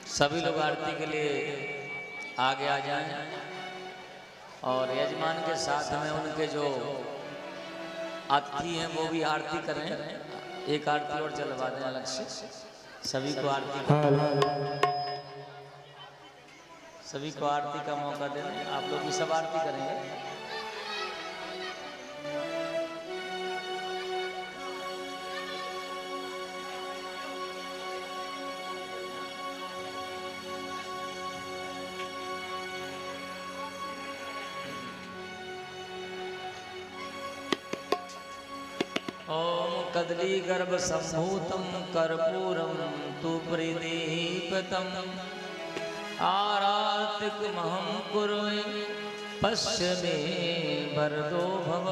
सभी लोग आरती के लिए आगे आ जाएं और यजमान के साथ में उनके जो अतिथि हैं वो भी आरती करें। एक आरती और चलवा दें अलग से, सभी को आरती सभी को आरती का मौका दें। आप लोग भी सब आरती करेंगे। ओम कदली गर्भ संभूतम कर्पूरम तु प्रदीपतम आरातिकमहं कुर्वे पश्य मे वरदो भव।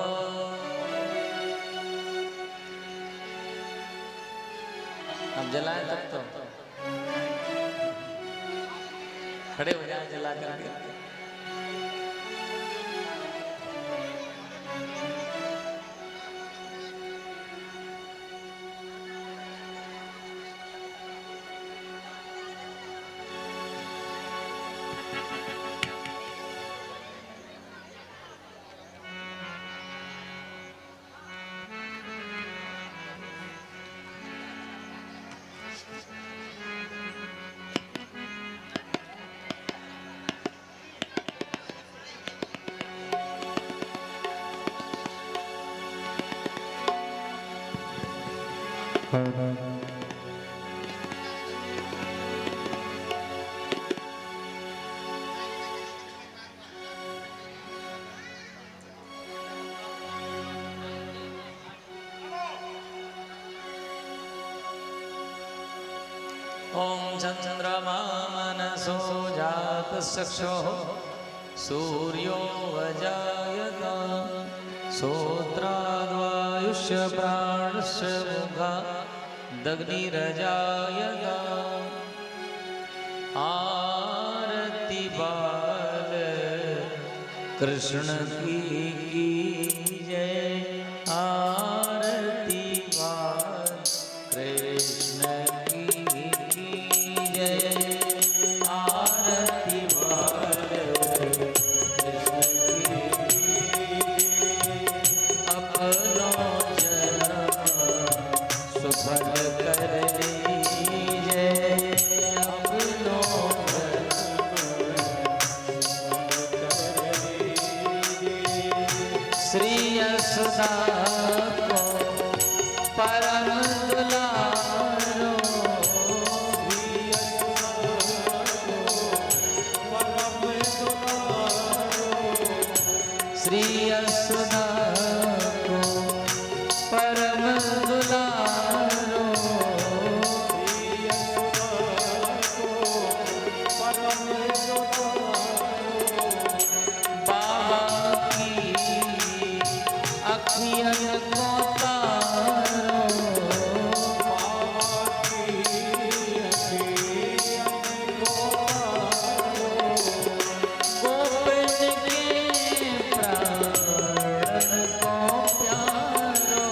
अब जलाएं तब तो खड़े हो जाएं जला करके। ओम चंद्रमा मनसो जातचक्षुः सूर्यो वजायत श्रोत्राद्वायुष्य प्राणस्य मुखादग्निरजायत। आरती बाल कृष्ण की जय। आरती बाल कृष्ण की जय। आरती बाल कृष्ण की अपनो जन्म सुफल कर लीजिए। अपनो श्री यशोदा को परम दुलारो। श्री यशोदा को परम दुलारो। बाबा की अखियन को तारो। गोपिन के प्राण को प्यारो।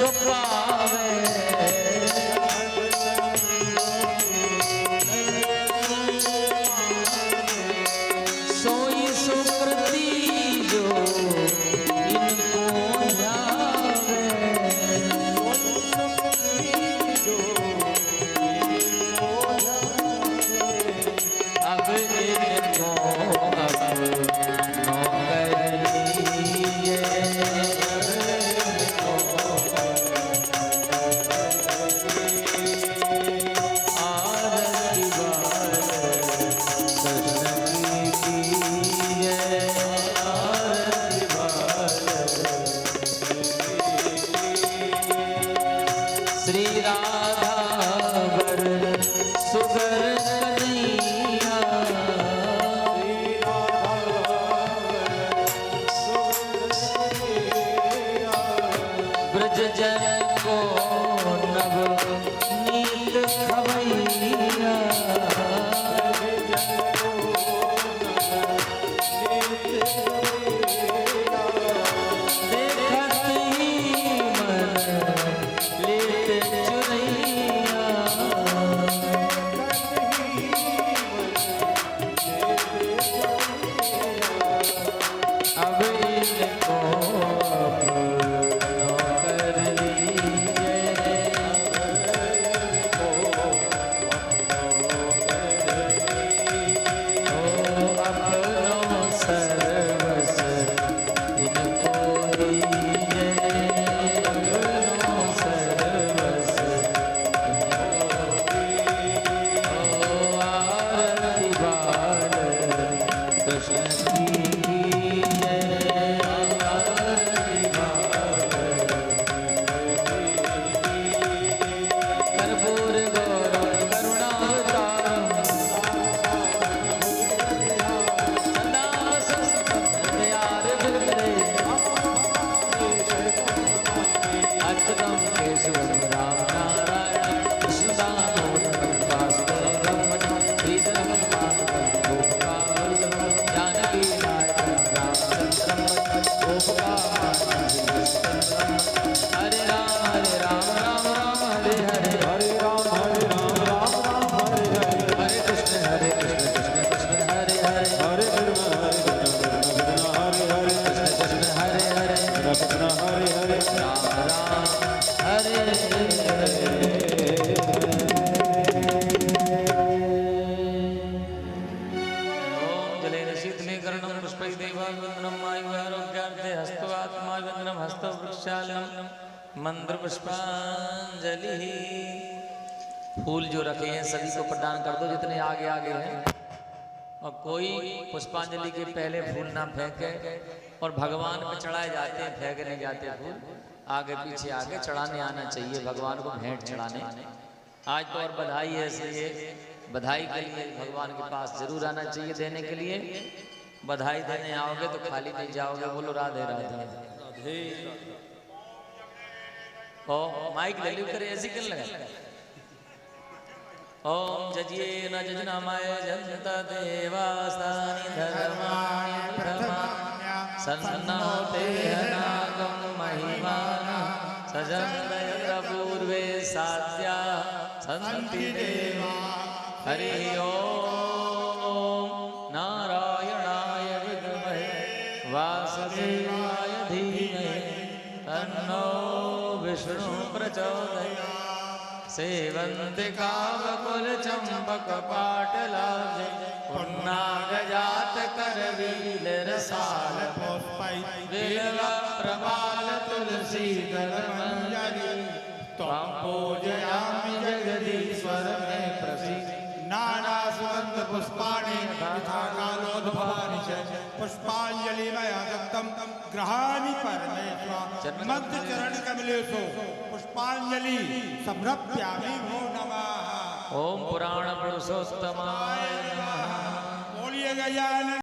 सुख पावे सोई सुकृति जो इनको जावे अब इनको श्री राधा वर सुगर कन्हैया ब्रज जन को नव नीत खवैया देखत ही मन लेत चुरैया अब इनको अपनों कर लीजिए ओ अपनों सर्वस इनको दीजिए अपनों सर्वस इनको ओ आरती बाल कृष्ण की कर्पूर गौरम करुणावतारम सदा संतं हृदयारविंदे अच्युतं केशवं राम नारायणं कृष्णदामोदरं वासुदेवं श्रीधरं माधवं गोपिकावल्लभं जानकीनायकं रामचन्द्रं गोपिकामानन्दं हरे राम राम राम हरे हरे हरे राम राम हरे हरे हरे कृष्ण कृष्ण कृष्ण हरे हरे हरे कृष्ण हरे हरे कृष्ण हरे हरे कृष्ण हरे हरे राम राम हरे ओम जलेन शीतलीकरणं पुष्पैर्देवावन्दनं आयुरारोग्यार्थे हस्तवात्मावन्दनं हस्तवृक्षालनं मंत्रपुष्पांजलि। फूल जो रखे हैं सभी को प्रदान कर दो जितने आगे आगे हैं, और कोई पुष्पांजलि के पहले फूल ना फेंके, और भगवान पे चढ़ाए जाते हैं, फेंके नहीं जाते फूल, आगे पीछे आगे चढ़ाने आना चाहिए भगवान को भेंट चढ़ाने। आज तो और बधाई है, इसलिए बधाई के लिए भगवान के पास जरूर आना चाहिए देने के लिए। बधाई देने आओगे तो खाली नहीं जाओगे। बोलो राधे राधे। ओ माइक ले लो करे ऐसे क्यों लगा। ओम जजिए न जजनामाय जनता देवासानि धर्माणि प्रथमा सन्नोते हनागम महिमाना सजन्दय पूर्वे सात्या सन्ति देवा। हरि ओम नारायणाय विद्महे वासुदेवाय धीमहि तन्नो विष्णु प्रचोदयात्। सेवन्ति कामकुल चंपक पाटलाज पुन्नागजात करवील रसाल बिल्व प्रबाल तुलसी दल मंजरी त्वं पूजयामि जगदीश्वर में प्रसीद। नाना सुगंध पुष्पाणि यथा कालोद्भवानि च पुष्पांजलि मया दत्तं गृहाणि परमेश्वर मध्य चरण कमलेषु पुष्पांजलि समर्पयामि भो नमः। ओम पुराण पुरुषोत्तमाय नमः। बोलिए गजानन